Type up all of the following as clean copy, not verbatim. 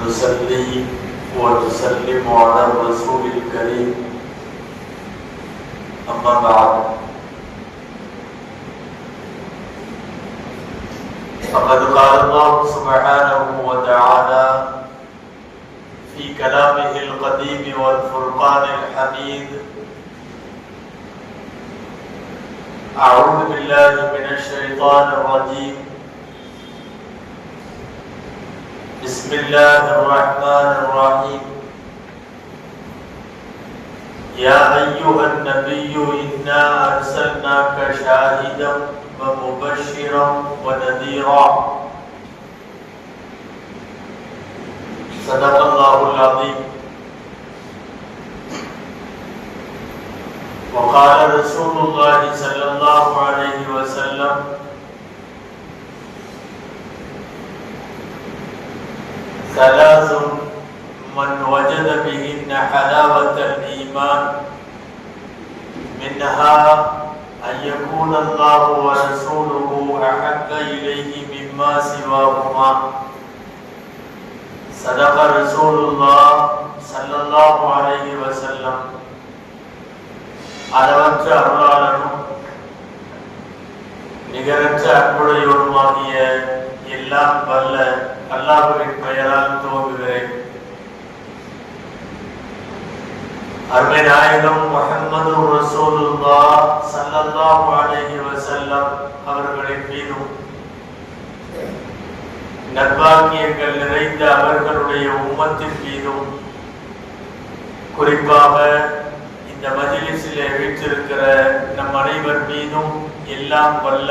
نصلي ونسلم على الرسول الكريم أما بعد فقد قال الله سبحانه وتعالى في كلامه القديم والفرقان الحميد: أعوذ بالله من الشيطان الرجيم، بسم الله الرحمن الرحيم. يا أيها النبي إنا أرسلناك شاهدا ومبشرا ونذيرا. صدق الله العظيم. وقال رسول الله صلى الله عليه وسلم: ثلاث من وجد بهن حلاوة الإيمان منها أن يكون الله ورسوله أحب إليه مما سواهما. صدق رسول الله صلى الله عليه وسلم. அளவற்ற அருளாளனும் நிகரற்ற அன்புடையோனுமாகிய எல்லாம் வல்ல அல்லாஹ்வின் பெயரால் துவங்குகிறேன். அருமை நாயகம் முஹம்மது ரசூலுல்லாஹ் ஸல்லல்லாஹு அலைஹி வஸல்லம் அவர்களின் மீதும் நற்பாக்கியங்கள் நிறைந்த அவர்களுடைய உம்மத்தின் மீதும் குறிப்பாக இந்த மஜ்லிஸிலே வீற்றிருக்கிற நம் அனைவர் மீதும் எல்லாம் வல்ல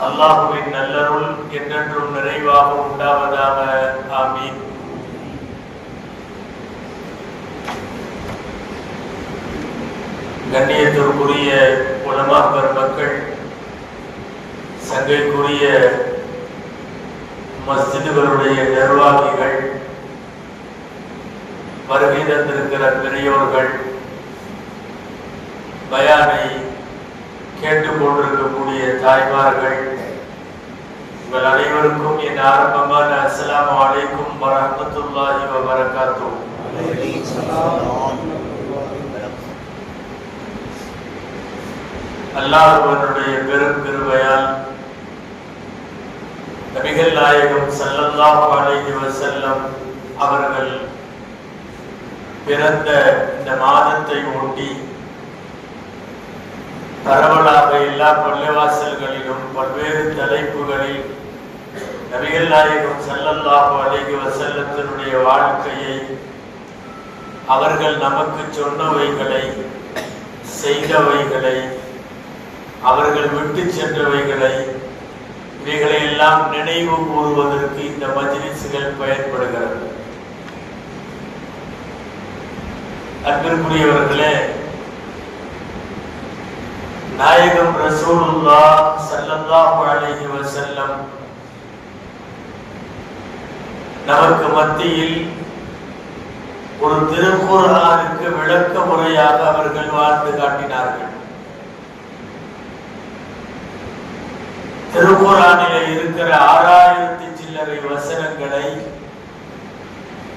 அல்லாஹுவின் நல்லருள் என்றென்றும் நிறைவாக உண்டாவதாக. ஆமீன். கண்ணியத்திற்குரிய உலமா பெருமக்கள், சங்கைக்குரிய மஸ்ஜிதுகளுடைய நிர்வாகிகள், வருகை தந்திருக்கிற பெரியோர்கள், பயானை கேட்டுக்கொண்டிருக்கக்கூடிய தாய்மார்கள், உங்கள் அனைவருக்கும் என் ஆரம்பமான அஸ்ஸலாமு அலைக்கும் வரஹ்மத்துல்லாஹி வபரகாத்துஹு. அல்லாஹ்வுடைய பெரும் கிருபையால் நபிகள் நாயகம் ஸல்லல்லாஹு அலைஹி வஸல்லம் அவர்கள் பிறந்த இந்த மாதத்தை ஒட்டி பரவலாக எல்லா பள்ளிவாசல்களிலும் பல்வேறு தலைப்புகளில் நபிகள் நாயகம் ஸல்லல்லாஹு அலைஹி வஸல்லத்தினுடைய வாழ்க்கையை, அவர்கள் நமக்கு சொன்னவைகளை, செய்தவைகளை, அவர்கள் விட்டு சென்றவைகளை, இவைகளை எல்லாம் நினைவு கூறுவதற்கு இந்த மஜ்லிஸ்கள் பயன்படுகிறது. அன்பிற்குரியவர்களே, நாயகம் ரசூலுல்லாஹ் ஸல்லல்லாஹு அலைஹி வஸல்லம் நமக்கு மத்தியில் ஒரு திருக்குர்ஆனுக்கு விளக்க முறையாக அவர்கள் வாழ்ந்து காட்டினார்கள். திருக்குர்ஆனிலே இருக்கிற 6000 சில்லறை வசனங்களை,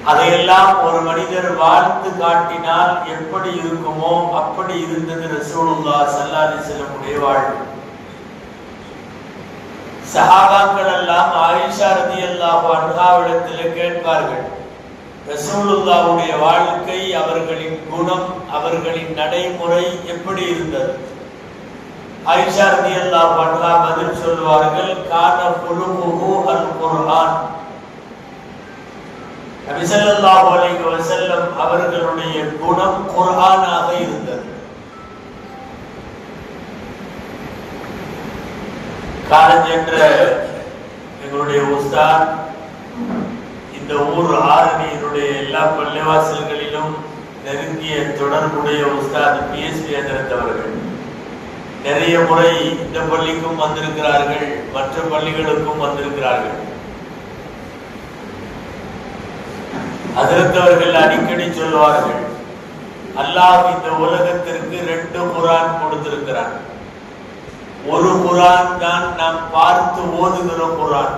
அதையெல்லாம் ஒரு மனிதர் வாழ்ந்து காட்டினால் எப்படி இருக்குமோ அப்படி இருந்தது ரசூலுல்லாஹ் ஸல்லல்லாஹு அலைஹி வஸல்லம் உடைய வாழ்வு. சஹாபாக்கள் எல்லாம் ஆயிஷா ரலியல்லாஹு அன்ஹாவிடத்திலே கேட்பார்கள், ரசூலுல்லாஹ்வுடைய வாழ்க்கை, அவர்களின் குணம், அவர்களின் நடைமுறை எப்படி இருந்தது? ஆயிஷா ரலியல்லாஹு அன்ஹா பதில் சொல்வார்கள், கான குலுஹு அல் குர்ஆன். நபி ஸல்லல்லாஹு அலைஹி வஸல்லம் அவர்களுடைய குணம் குர்ஆனாக இருந்தது. காலஞ்சென்ற எங்களுடைய உஸ்தாத், இந்த ஊர் ஆரணியினுடைய எல்லா பள்ளிவாசல்களிலும் நெருங்கிய தொடர்புடைய உஸ்தாத் பிஎஸ்பி அவர்கள் நிறைய முறை இந்த பள்ளிக்கும் வந்திருக்கிறார்கள், மற்ற பள்ளிகளுக்கும் வந்திருக்கிறார்கள். அதற்கவர்கள் அடிக்கடி சொல்வார்கள், அல்லாஹ் இந்த உலகத்திற்கு 2 குர்ஆன் கொடுத்திருக்கிறான். ஒரு குர்ஆன் தான் நாம் பார்த்து ஓதுகிற குர்ஆன்,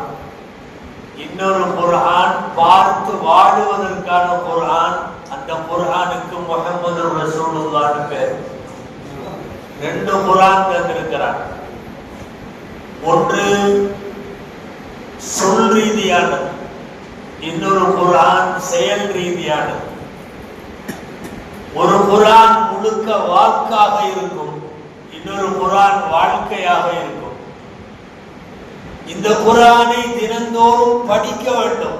இன்னொரு குர்ஆன் பார்த்து வாழுவதற்கான குர்ஆன். அந்த குர்ஆனுக்கு முஹம்மது ரசூலுல்லாஹ்னு பேர். ரெண்டு குர்ஆன் தந்திருக்கிறார். ஒன்று சொல் ரீதியானது, இன்னொரு குர்ஆன் செயல் ரீதியானது. ஒரு குர்ஆன் முழுக்க வாக்காக இருக்கும், இன்னொரு குர்ஆன் வாழ்க்கையாக இருக்கும். இந்த குர்ஆனை தினந்தோறும் படிக்க வேண்டும்,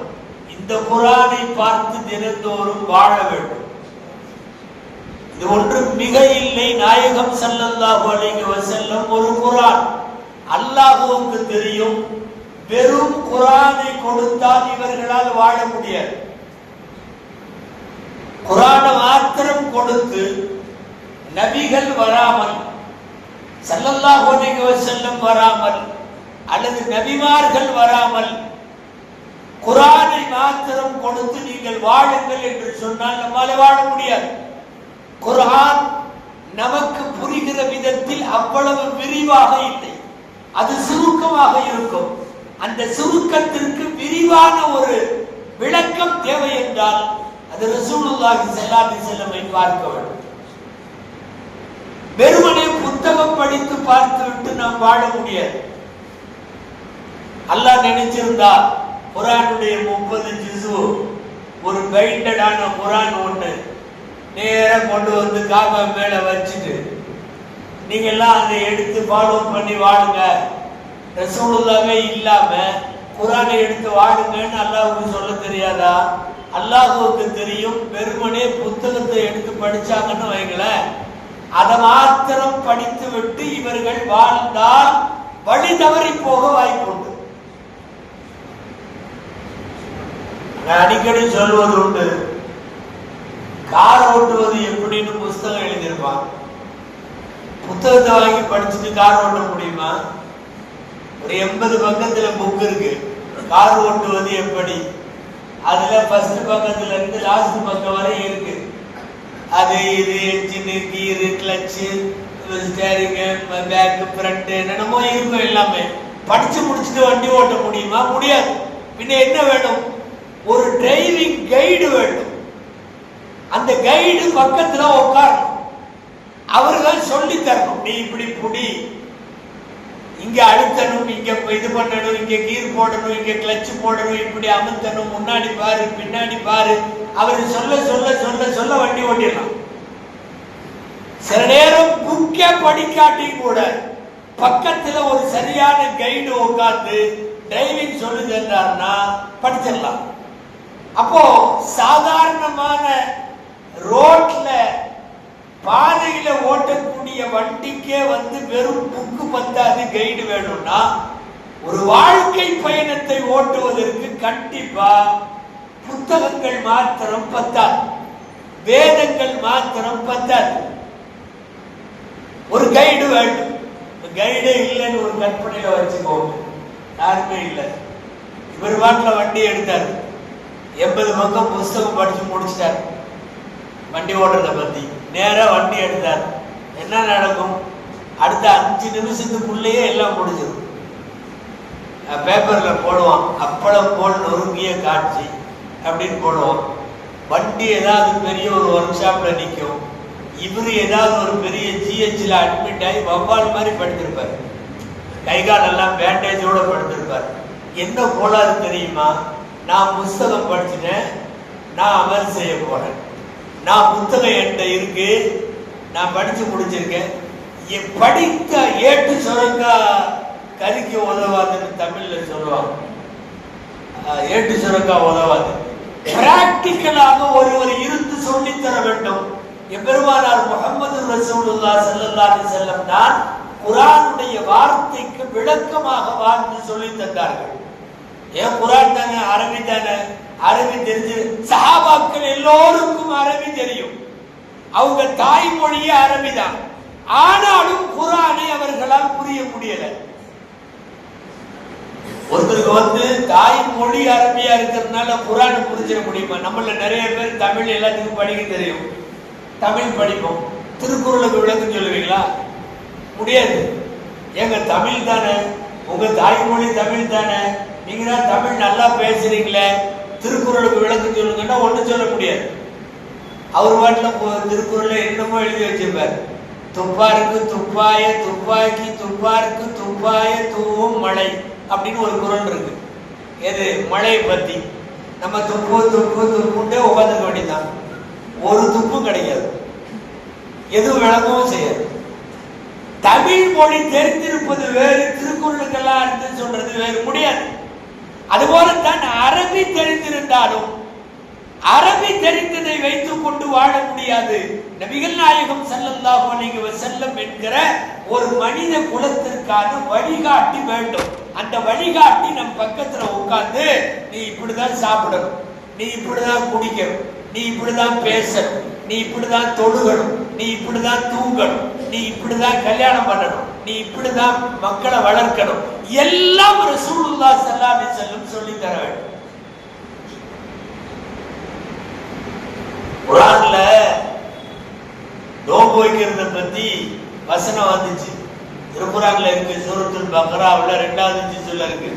இந்த குர்ஆனை பார்த்து தினந்தோறும் வாழ வேண்டும். இது ஒன்று மிக இல்லை. நாயகம் ஸல்லல்லாஹு அலைஹி வஸல்லம் ஒரு குர்ஆன். அல்லாஹ்வுக்கு தெரியும், வெறும் குர்ஆனை கொடுத்தால் இவர்களால் வாழ முடியாது. குர்ஆனை மாத்திரம் கொடுத்து நபிகள் வராமல், ஸல்லல்லாஹு அலைஹி வஸல்லம் வராமல், அல்லது நபிமார்கள் வராமல் குர்ஆனை மாத்திரம் கொடுத்து நீங்கள் வாழுங்கள் என்று சொன்னால் நம்மால் வாழ முடியாது. குர்ஆன் நமக்கு புரிகிற விதத்தில் அவ்வளவு விரிவாக இல்லை, அது சுருக்கமாக இருக்கும். அந்த சுருக்கத்திற்கு விரிவான ஒரு விளக்கம் தேவை என்றால் அது ரசூலுல்லாஹி ஸல்லல்லாஹு அலைஹி வஸல்லம் பார்க்க வேண்டும். வெறுமனே புத்தகம் படித்து பார்த்துவிட்டு நாம் வாழ முடியாது. அல்லாஹ் நினைச்சிருந்தா குர்ஆனுடைய 30 ஜுஸு ஒரு பைண்டடான குர்ஆன் ஒன்று நேரா கொண்டு வந்து காபா மேல வச்சுட்டு நீங்க எல்லாம் அதை எடுத்து ஃபாலோ பண்ணி வாழுங்க, ரசூலுல்லாஹே இல்லாம குர்ஆனை எடுத்து வாழுங்கன்னு அல்லாஹ்வுக்கு சொல்ல தெரியாதா? அல்லாஹ்வுக்கு தெரியும். வெறுமனே புத்தகத்தை எடுத்து படிச்சாங்கன்னு வைங்களேன், அதை மாத்திரம் படித்து விட்டு இவர்கள் வாழ்ந்தால் வழி தவறி போக வாய்ப்புண்டு. அடிக்கடி சொல்வது உண்டு, கார் ஓட்டுவது எப்படின்னு புத்தகம் எழுதியிருப்பான். புத்தகத்தை வாங்கி படிச்சுட்டு கார் ஓட்ட முடியுமா? ஒரு 80 பக்கத்துல புக் இருக்கு, கார் ஓட்டுவது எப்படி. அதுல ஃபர்ஸ்ட் பக்கத்துல இருந்து லாஸ்ட் பக்கம் வரை இருக்கு. அது இது என்ஜின், கீரு, கிளச்சு, ஸ்டேரிங், பேக், ஃப்ரண்ட் என்னென்னமோ இருக்கும். எல்லாமே படிச்சு முடிச்சுட்டு வண்டி ஓட்ட முடியுமா? முடியாது. பின்ன என்ன வேணும்? ஒரு டிரைவிங் கைடு வேண்டும். அந்த கைடு பக்கத்துல உட்காரணும், அவர்கள் சொல்லி தரணும். நீ இப்படி புடி, இங்க அழுத்தணும், இங்க இது பண்ணணும், இங்க கீர் போடணும், இங்க கிளட்ச் போடணும், இப்படி அமுத்தணும், முன்னாடி பாரு பின்னாடி பாரு. அவர் சொல்ல சொல்ல சொல்ல சொல்ல வண்டி ஓட்டிடலாம். சில நேரம் புக்கே படிக்காட்டி கூட பக்கத்துல ஒரு சரியான கைடு உட்கார்ந்து டிரைவிங் சொல்லி தந்தார்னா படிச்சிடலாம். அப்போ சாதாரணமான ரோட்ல பாதையில ஓட்டக்கூடிய வண்டிக்கே வெறும் புக்கு பத்தாது, கைடு வேணும்னா ஒரு வாழ்க்கை பயணத்தை ஓட்டுவதற்கு கண்டிப்பா புத்தகங்கள் மாத்திரம் பத்தாது, வேதங்கள் மாத்திரம் பத்தாது, ஒரு கைடு வேண்டும். கைடே இல்லைன்னு ஒரு கற்பனையில வச்சுக்கோங்க, யாருமே இல்லை. இவர் வாட்டில் வண்டி எடுத்தார், 80 பக்கம் புஸ்தகம் படிச்சு முடிச்சிட்டார். வண்டி ஓட்டுறதை பத்தி நேரா வண்டி எடுத்தார். என்ன நடக்கும்? அடுத்த 5 நிமிஷத்துக்குள்ளேயே எல்லாம் முடிஞ்சிடும். பேப்பர்ல போடுவான், அப்பளம் போல் நொறுங்கிய காட்சி அப்படின்னு போடுவோம். வண்டி ஏதாவது பெரிய ஒரு ஒர்க் ஷாப்ல நிற்கும், இவரு ஏதாவது ஒரு பெரிய ஜிஹெச்ல அட்மிட் ஆகி வவ்வால் மாதிரி படுத்திருப்பார், கைகால் எல்லாம் பேண்டேஜோட படுத்திருப்பார். என்ன போலாது தெரியுமா? நான் புஸ்தகம் படிச்சுட்டேன், நான் அமல் செய்ய போறேன், நான் புத்தகம் என்கிட்ட இருக்கு, நான் படிச்சு முடிச்சிருக்கேன். படித்த ஏட்டு சுரங்கா கறிக்கு உதவாதுன்னு தமிழ்ல சொல்லுவாங்க. ஏட்டு சுரங்கா உதவாது. பிராக்டிக்கலாக ஒருவர் இருந்து சொல்லித்தர வேண்டும். எம்பெருமானார் முஹம்மது ரசூலுல்லாஹி ஸல்லல்லாஹு அலைஹி வஸல்லம் தான் குர்ஆனுடைய வார்த்தைக்கு விளக்கமாக வாழ்ந்து சொல்லி தந்தார்கள். ஏன் குர்ஆன் தானே, அரபி தானே, அரபி தெரிஞ்சு சஹாபாக்கள் எல்லோருக்கும் அரபி தெரியும், அவங்க தாய்மொழியே அரபி தான். ஆனாலும் குர்ஆனை அவர்களால் புரிய முடியல. ஒருத்தருக்கு தாய்மொழி அரபியா இருக்கிறதுனால குர்ஆனை புரிஞ்சிட முடியுமா? நம்மள நிறைய பேர் தமிழ் எல்லாத்துக்கும் படிக்க தெரியும், தமிழ் படிப்போம். திருக்குறளுக்கு விளக்கம் சொல்லுவீங்களா? முடியாது. எங்க தமிழ் தானே, உங்க தாய்மொழி தமிழ் தானே, நீங்க தான் தமிழ் நல்லா பேசுறீங்களே, திருக்குறளுக்கு விளக்கம் சொல்லுங்கன்னா ஒன்றும் சொல்ல முடியாது. அவர் பாட்டில் திருக்குறள்ல என்னமோ எழுதி வச்சிருப்பார். துப்பாருக்கு துப்பாய துப்பாக்கி துப்பாருக்கு துப்பாய தூவும் மழை அப்படின்னு ஒரு குறள் இருக்கு. எது மழையை பத்தி. நம்ம துப்பு துப்பு துப்புண்டே உட்காந்துக்க வேண்டியதான், ஒரு துப்பும் கிடைக்காது, எதுவும் விளங்கவும் செய்யாது. தமிழ் மொழி தெரிந்திருப்பது வேறு, திருக்குறளுக்கெல்லாம் அர்த்தம் சொல்றது வேறு முடியாது. அதுபோலத்தான் அரபி தெரிந்திருந்தாலும் அரபி தெரிந்ததை வைத்துக் கொண்டு வாழ முடியாது. நபிகள் நாயகம் ஸல்லல்லாஹு அலைஹி வஸல்லம் என்கிற ஒரு மனித குலத்திற்கான வழிகாட்டி வேண்டும். அந்த வழிகாட்டி நம் பக்கத்துல உட்கார்ந்து நீ இப்படிதான் சாப்பிடணும், நீ இப்படிதான் குடிக்கணும், நீ இப்படிதான் பேசணும், நீ இப்படிதான் தொழுகணும், நீ இப்படிதான் தூங்கணும், நீ இப்படிதான் கல்யாணம் பண்ணணும், நீ இப்படிதான் மக்களை வளர்க்கணும், எல்லாம் ரசூலுல்லாஹ் ஸல்லல்லாஹு அலைஹி வஸல்லம் சொல்லி தர வேண்டும். குர்ஆன்ல நோன்பு வைக்கிறத பத்தி வசனம் வந்துச்சு. திருக்குர்ஆன்ல இருக்கு, சூரத்துல் பக்ராவுல 2வது ஜுஸ்ல இருக்கு.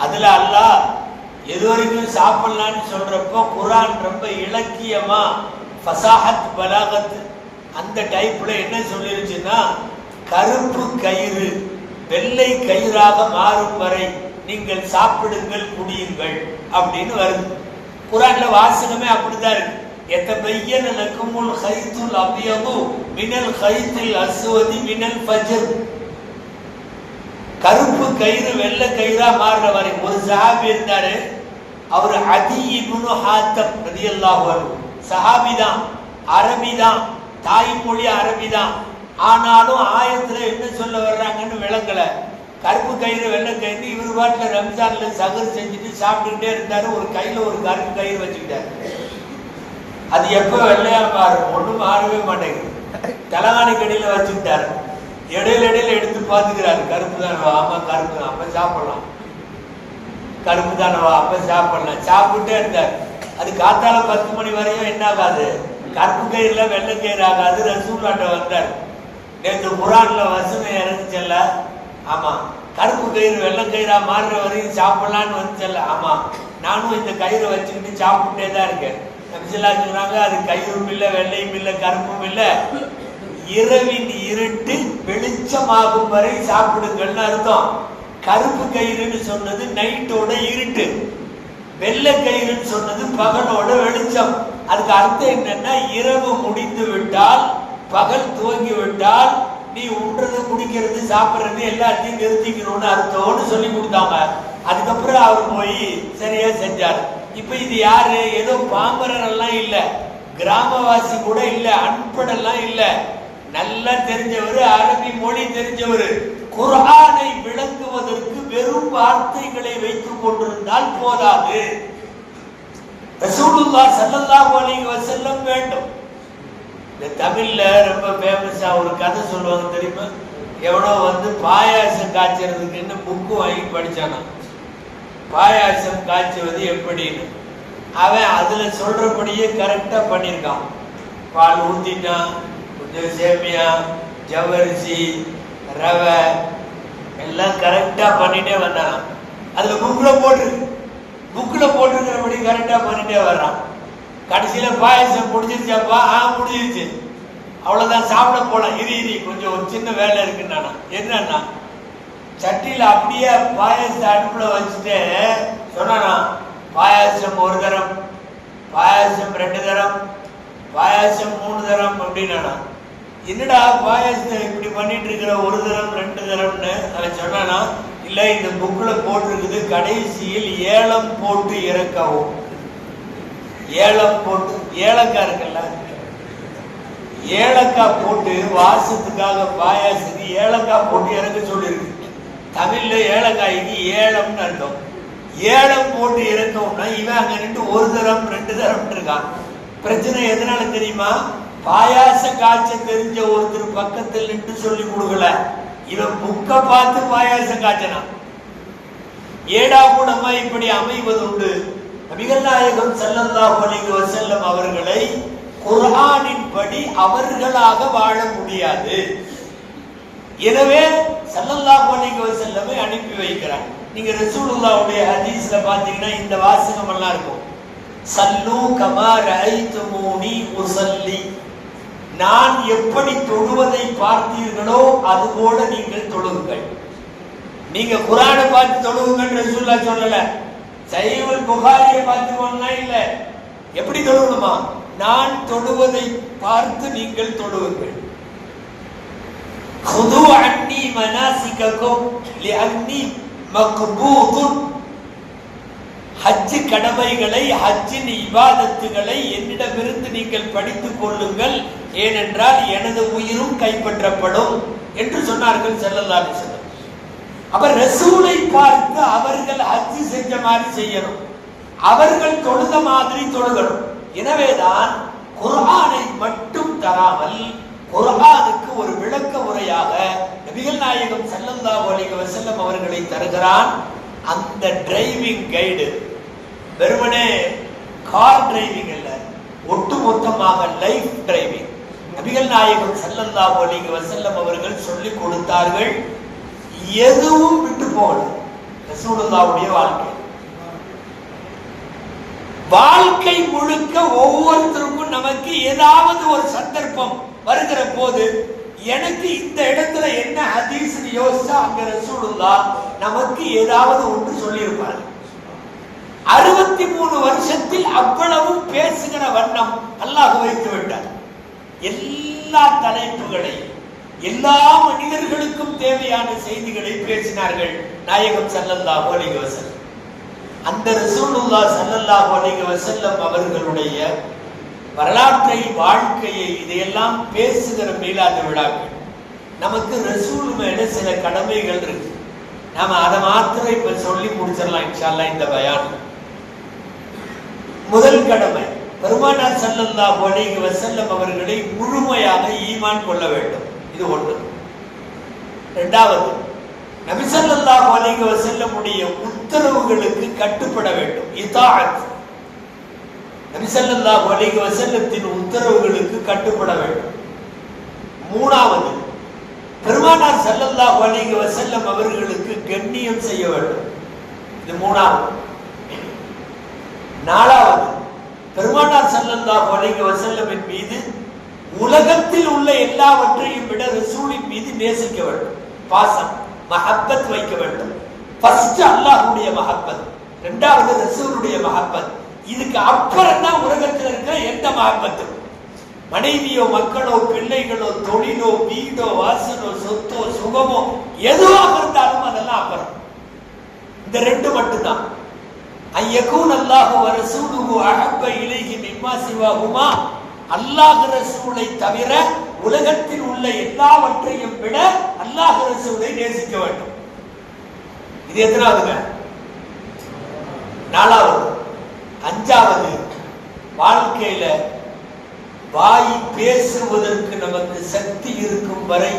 அதுல அல்லாஹ் எது வரைக்கும் சாப்பிடலான்னு சொல்றப்போ குர்ஆன் ரொம்ப இலக்கியமா ஃபசாஹத் பலாகத் அந்த டைப்ல என்ன சொல்லிருச்சுன்னா, கருப்பு கயிறு வெள்ளை கயிறாக மாறும் வரை நீங்கள் சாப்பிடுங்கள் குடியுங்கள் அப்படின்னு வருது. குர்ஆன்ல வாசகமே அப்படிதான் இருக்கு. يتبين لكم الخيط الابيض من الخيط الاسود من الفجر. கருப்பு கயிறு வெள்ளை கயிறா மாறுற வரை. ஒரு சஹாபி இருந்தாரு, அவர் அதி இப்னு ஹாத்தம் ரலியல்லாஹு அன்ஹு. சஹாபி தான், அரபி தான், தாய்மொழி அரபி தான். ஆனாலும் ஆயத்துல என்ன சொல்ல வர்றாங்கன்னு விளங்கல. கருப்பு கயிறு வெள்ளை கயிறு. இவர் பாட்டுல ரம்ஜான்ல சகர் செஞ்சுட்டு சாப்பிட்டுக்கிட்டே இருந்தாரு. ஒரு கையில ஒரு கருப்பு கயிறு வச்சுக்கிட்டாரு. அது எப்ப வெள்ளையா மாறும்? ஒண்ணும் மாறவே மாட்டேங்குது. தலகாணி கடியில வச்சுக்கிட்டாரு. இடையில இடையில எடுத்து பாத்துக்கிறாரு. கருப்பு தானவா? ஆமா கருப்பு தான், அப்ப சாப்பிடலாம். கருப்பு தானவா? அப்ப சாப்பிடலாம். சாப்பிட்டே இருந்தார். அது காத்தால 10 மணி வரையும் என்ன ஆகாது? கருப்பு கயிறுல வெள்ளை கயிறு ஆகாது. ரசூலுல்லாஹ் வந்தார். நேற்று குர்ஆன்ல வசனம் இறங்குச்சல்ல, ஆமா கருப்பு கயிறு வெள்ளை கயிறா மாறுற வரையும் சாப்பிடலான்னு வந்துச்சல்ல, ஆமா நானும் இந்த கயிறை வச்சுக்கிட்டு சாப்பிட்டே தான் இருக்கேன். சொல்றாங்க, அது கயிறும் இல்லை, வெள்ளையும் இல்லை, கருப்பும் இல்லை, இரவின் இருட்டு வெளிச்சமாகும் வரை சாப்பிடுங்கள்னு அர்த்தம். கருப்பு கயிறுன்னு சொன்னது நைட்டோட இருட்டு, வெள்ளை கயிறுன்னு சொன்னது பகலோட வெளிச்சம். அதுக்கு அர்த்தம் என்னன்னா, இரவு முடிந்து விட்டால், பகல் துவங்கி விட்டால் நீ உண்றது குடிக்கிறது சாப்பிடுறது எல்லாத்தையும் நிறுத்திக்கணும்னு அர்த்தம்னு சொல்லி கொடுத்தாங்க. அதுக்கப்புறம் அவர் போய் சரியா செஞ்சார். இப்ப இது யாரு? ஏதோ பாம்பரர் எல்லாம் இல்ல, கிராமவாசி கூட இல்ல, அன்படெல்லாம் இல்ல, நல்லா தெரிஞ்சவர், அரபி மொழி தெரிஞ்சவர். குர்ஆனை விளக்குவதற்கு வெறும் வார்த்தைகளை வைத்துக் கொண்டிருந்தால் போதாது. ரசூலுல்லாஹ் ஸல்லல்லாஹு அலைஹி வஸல்லம் வேண்டும். இந்த தமிழ்ல ரொம்ப ஃபேமஸா ஒரு கதை சொல்லுவாங்க தெரியுமா? எவனோ பாயாசம் காய்ச்சறதுக்குன்னு புக்கு வாங்கி படிச்சானா, பாயாசம் காய்ச்சுவது எப்படின்னு. அவன் அதுல சொல்றபடியே கரெக்டா பண்ணியிருக்கான். பால் ஊத்திட்டான், கொஞ்சம் சேமியா, ஜவ்வரிசி, ரவை எல்லாம் கரெக்டா பண்ணிட்டே வந்தான். அதுல புக்ல போட்டிருக்கிறபடி கரெக்டா பண்ணிட்டே வர்றான். கடைசியில பாயாசம் முடிஞ்சிருச்சாப்பா? முடிஞ்சிருச்சு, அவ்வளவுதான், சாப்பிட போலாம், இரு கொஞ்சம் ஒரு சின்ன வேலை இருக்குன்னா. என்னன்னா, சட்டியில அப்படியே பாயாசத்தை அடுப்புல வச்சுட்டு சொன்னானா, பாயாசம் 1 தரம், பாயாசம் 2 தரம், பாயாசம் 3 தரம் அப்படின்னா. என்னடா பாயாசத்தை இப்படி பண்ணிட்டு இருக்கிற 1 தரம் 2 தரம்னு அவன் சொன்னானா. இல்ல, இந்த புக்ல போட்டிருக்குது கடைசியில் ஏலம் போட்டு இறக்கவும். ஏலம் போட்டு, ஏலக்காய் இருக்குல்ல, ஏலக்காய் போட்டு வாசத்துக்காக பாயாசத்துக்கு ஏலக்காய் போட்டு இறக்க சொல்லியிருக்கு. தமிழ்ல ஏலக்காய்க்கு ஏலம்னு அர்த்தம். ஏலம் போட்டு இறக்கவும்னா இவன் அங்க நின்று 1 தரம் 2 தரம் இருக்கான். பிரச்சனை எதனால தெரியுமா? பாயாச காய்ச்ச தெரிஞ்ச ஒருத்தர் பக்கத்தில் நின்று சொல்லி கொடுக்கல, இவன் புக்க பார்த்து பாயாசம் காய்ச்சனான். ஏடா கூடமா இப்படி அமைவது உண்டு. நபிகள் நாயகம் ஸல்லல்லாஹு அலைஹி வஸல்லம் அவர்களை குர்ஆனின் படி அவர்களாக வாழ முடியாது. எனவே ஸல்லல்லாஹு அலைஹி வஸல்லமை அனுப்பி வைக்கிறார். நீங்க ரசூலுல்லாஹ்வுடைய ஹதீஸ்ல பாத்தீங்கன்னா இந்த வாசகம் எல்லாம் இருக்கும். சல்லு கமா ரஐதுமூனி உஸல்லி, நான் எப்படி தொழுவதை பார்த்தீர்களோ அதுபோல நீங்கள் தொழுங்கள். நீங்க குர்ஆனை பார்த்து தொழுவுங்கன்னு ரசூலுல்லாஹ் சொல்லல, சஹீஹுல் புகாரியை பார்த்து போனா இல்ல. எப்படி தொழுவணுமா? நான் தொழுவதை பார்த்து நீங்கள் தொழுவுங்கள். خذو عني مناسككم لأني مقبوض. ஹஜ் கடமைகளை, ஹஜ்ஜின் இபாதத்துகளை என்னிடமிருந்து நீங்கள் படித்துக் கொள்ளுங்கள், ஏனென்றால் எனது உயிரும் கைப்பற்றப்படும் என்று சொன்னார்கள் ஸல்லல்லாஹு அலைஹி வஸல்லம். அப்ப ரசூலை பார்த்து அவர்கள் ஹஜ் செஞ்ச மாதிரி செய்யணும், அவர்கள் தொழுத மாதிரி தொழுகணும். எனவேதான் குர்ஆனை மட்டும் தராமல் குர்ஆனுக்கு ஒரு விளக்க உரையாக நபிகள் நாயகம் ஸல்லல்லாஹு அலைஹி வஸல்லம் அவர்களை தருகிறான். அந்த டிரைவிங் கைடு வெறுமனே கார் டிரைவிங் அல்ல, ஒட்டுமொத்தமாக லைஃப் டிரைவிங் நபிகள் நாயகம் ஸல்லல்லாஹு அலைஹி வஸல்லம் அவர்கள் சொல்லிக் கொடுத்தார்கள். எதுவும் விட்டு போகல. ரசூலுல்லாஹ்வுடைய வாழ்க்கை முழுக்க ஒவ்வொருத்தருக்கும் நமக்கு ஏதாவது ஒரு சந்தர்ப்பம் வருகிற போது எனக்கு இந்த இடத்துல என்ன ஹதீஸ்னு யோசிச்சா அங்க ரசூலுல்லாஹ் நமக்கு ஏதாவது ஒன்று சொல்லியிருப்பார். 63 வருஷத்தில் அவ்வளவும் பேசுகிற வண்ணம் அல்லாஹ் வைத்து விட்டார். எல்லா தலைப்புகளையும், எல்லா மனிதர்களுக்கும் தேவையான செய்திகளை பேசினார்கள் நாயகம் ஸல்லல்லாஹு அலைஹி வஸல்லம். அந்த ரசூலுல்லாஹ் ஸல்லல்லாஹு அலைஹி வஸல்லம் அவர்களுடைய வரலாற்றை, வாழ்க்கையை, இதையெல்லாம் பேசுகிற மீலாது விழாக்கள். நமக்கு ரசூல் மேல சில கடமைகள் இருக்கு. நாம அதை மாத்திரம் இப்ப சொல்லி முடிச்சிடலாம் இன்ஷா அல்லாஹ் இந்த பயான். முதல் கடமை, பெருமானார் ஸல்லல்லாஹு அலைஹி வஸல்லம் அவர்களை முழுமையாக ஈமான் கொள்ள வேண்டும். இது ஒன்று. இரண்டாவது, நபி ஸல்லல்லாஹு அலைஹி வஸல்லம் உடைய உத்தரவுகளுக்கு கட்டுப்பட வேண்டும். இதாஅத், நபி ஸல்லல்லாஹு அலைஹி வஸல்லத்தின் உத்தரவுகளுக்கு கட்டுப்பட வேண்டும். மூணாவது, பெருமானார் ஸல்லல்லாஹு அலைஹி வஸல்லம் அவர்களுக்கு கண்ணியம் செய்ய வேண்டும். இது மூணாவது. நாலாவது, பெருமானார் ஸல்லல்லாஹு அலைஹி வஸல்லமின் மீது உலகத்தில் உள்ள எல்லாவற்றையும் விட ரசூலின் மீது நேசிக்க வேண்டும், பாசம், மஹப்பத் வைக்க வேண்டும். ஃபர்ஸ்ட் அல்லாஹ்வுடைய மஹப்பத், இரண்டாவது ரசூலுடைய மஹப்பத். இதுக்கு அப்புறம் தான் உலகத்தில் இருக்கிற எந்த மஹப்பத்தும், மனைவியோ, மக்களோ, பிள்ளைகளோ, தொழிலோ, வீடோ, வாசலோ, சொத்தோ, சுகமோ எதுவாக இருந்தாலும் அதெல்லாம் அப்புறம். இந்த ரெண்டு மட்டும்தான். ஐயகூன் அல்லாஹு வ ரசூலுஹு அஹப்ப இலைஹி மிம்மா சிவாஹுமா, அல்லாஹ் ரசூலை தவிர உலகத்தில் உள்ள எல்லாவற்றையும் விட அல்லாஹ் ரசூலை நேசிக்க வேண்டும். இது எத்தனாவதுங்க? நாலாவது. அஞ்சாவது, வாழ்க்கையில வாய் பேசுவதற்கு நமக்கு சக்தி இருக்கும் வரை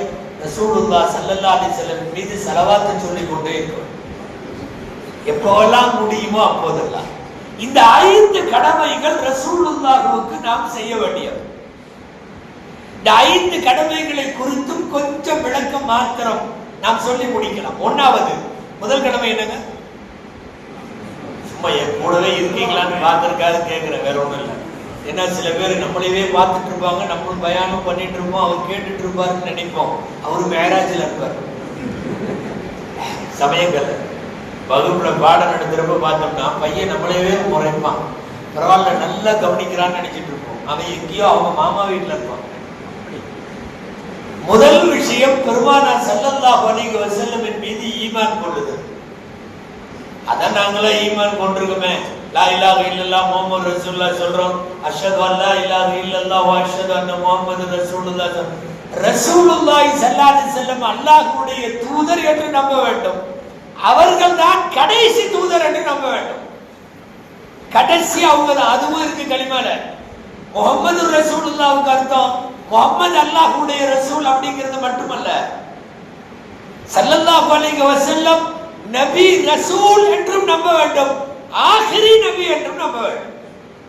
ரசூலுல்லாஹ் ஸல்லல்லாஹு அலைஹி வஸல்லம் மீது ஸலவாத்தை சொல்லிக் கொண்டே இருக்கணும். எப்போவெல்லாம் முடியுமோ அப்போதெல்லாம். இந்த 5 கடமைகள் ரசூலுல்லாஹ்வுக்கு நாம் செய்ய வேண்டியது. இந்த 5 கடமைகளை குறித்தும் கொஞ்சம் விளக்கம் மாத்திரம் நாம் சொல்லி முடிக்கலாம். ஒன்னாவது, முதல் கடமை என்னங்க? சும்மா கூடவே இருக்கீங்களான்னு பார்க்கறதுக்காக கேட்கிறேன், வேற ஒண்ணும் இல்லை. ஏன்னா சில பேர் நம்மளையே பார்த்துட்டு இருப்பாங்க, நம்மளும் பயானம் பண்ணிட்டு இருப்போம், அவர் கேட்டுட்டு இருப்பாருன்னு நினைப்போம். அவரு மேராஜில் இருப்பார். சமயங்கள்ல வகுப்புல பாடம் நடத்துறப்ப பார்த்தோம்னா பையன் நம்மளையே முறைப்பான், பரவாயில்ல நல்லா கவனிக்கிறான்னு நினைச்சிட்டு இருப்போம். அவன் எங்கேயோ அவங்க மாமா வீட்டுல இருப்பான். முதல் விஷயம், பெருமானார் ஸல்லல்லாஹு அலைஹி வஸல்லமின் மீது ஈமான் கொள்ளுதல். அதான் நாங்களே ஈமான் கொண்டிருக்கோமே, லா இலாஹ இல்லல்லாஹ் முஹம்மது ரசூலுல்லாஹ் சொல்றோம், அஷ்ஹது அல்லா இலாஹ இல்லல்லாஹ் வ அஷ்ஹது அன்ன முஹம்மது ரசூலுல்லாஹ். ரசூலுல்லாஹி ஸல்லல்லாஹு அலைஹி வஸல்லம் அல்லாஹ்வுடைய தூதர் என்று நம்ப வேண்டும். அவர்கள் தான் கடைசி தூதர் என்று நம்ப வேண்டும். கடைசி அவங்க தான். அதுவும் இருக்கு கலிமால. முஹம்மது ரசூலுல்லாஹ்வுக்கு அர்த்தம் முஹம்மது அல்லாஹ்வுடைய ரசூல் அப்படிங்கிறது மட்டுமல்ல, ஸல்லல்லாஹு அலைஹி வஸல்லம் நபி ரசூல் என்றும் நம்ப வேண்டும், ஆகிரி நபி என்றும் நம்ப வேண்டும்.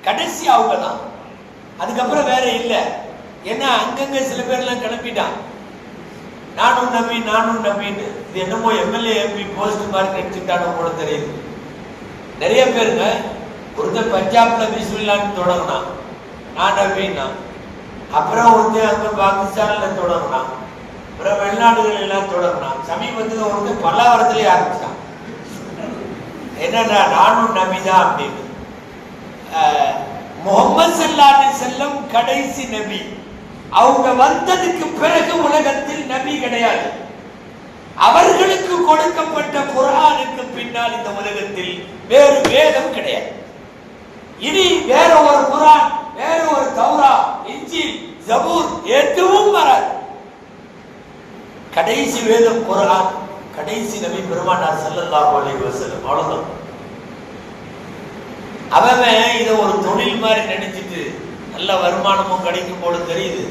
கடைசி அவங்க தான், அதுக்கப்புறம் வேற இல்லை. ஏன்னா அங்கங்க சில பேர்லாம் கிளம்பிட்டான். நானும் நபி நானும் நபின்னு. இது என்னமோ எம்எல்ஏ எம்பி போஸ்ட் மாதிரி நினைச்சுட்டானோ கூட தெரியுது. நிறைய பேருங்க, ஒருத்தர் பஞ்சாப்ல பிஸ்மில்லான்னு தொடங்கினான், நான் நபின்னா. அப்புறம் ஒருத்தர் அங்க பாகிஸ்தான்ல தொடங்கினான், அப்புறம் வெளிநாடுகள் எல்லாம் தொடங்கினான். சமீபத்தில் ஒருத்தர் பல்லாவரத்திலே ஆரம்பிச்சான், என்னன்னா நானும் நபிதான் அப்படின்னு. முகமது ஸல்லல்லாஹு அலைஹி வஸல்லம் கடைசி நபி. அவங்க வந்ததுக்கு பிறகு உலகத்தில் நபி கிடையாது. அவர்களுக்கு கொடுக்கப்பட்ட குர்ஆனுக்கு பின்னால் இந்த உலகத்தில் வேறு வேதம் கிடையாது. இனி வேற ஒரு குர்ஆன், வேற ஒரு தௌரா, இன்ஜீல், ஜபூர் எதுவும் வராது. கடைசி வேதம் குர்ஆன், கடைசி நபி பெருமானார் ஸல்லல்லாஹு அலைஹி வஸல்லம். அவ்வளவுதான். அவன் இதை ஒரு தொழில் மாதிரி நினைச்சிட்டு நல்ல வருமானமும் கிடைக்கும் போல தெரியுது,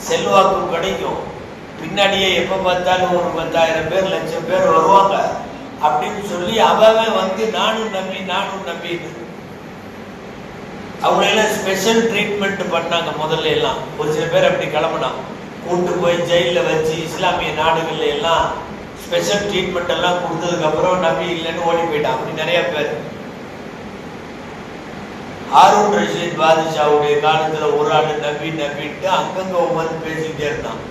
செல்வாக்கும் கிடைக்கும், பின்னாடியே எப்ப பார்த்தாலும் ஒரு 10,000 பேர் 1,00,000 பேர் வருவாங்க அப்படின்னு சொல்லி அவன் வந்து நானும் நம்பி நானும் நம்பின்னு அவங்களெல்லாம் ஸ்பெஷல் ட்ரீட்மெண்ட் பண்ணாங்க. முதல்ல எல்லாம் ஒரு சில பேர் அப்படி கிளம்புனாங்க, கூட்டு போய் ஜெயிலில் வச்சு இஸ்லாமிய நாடுகள்ல எல்லாம் ஸ்பெஷல் ட்ரீட்மெண்ட் எல்லாம் கொடுத்ததுக்கு அப்புறம் நபி இல்லைன்னு ஓடி போயிட்டான். அப்படி நிறைய பேர். ஹாரூன் ரஷீத் பாதுஷாவுடைய காலத்துல ஒரு ஆள் நபி நபிட்டு அங்கங்க உட்காந்து பேசிக்கிட்டே இருந்தான்.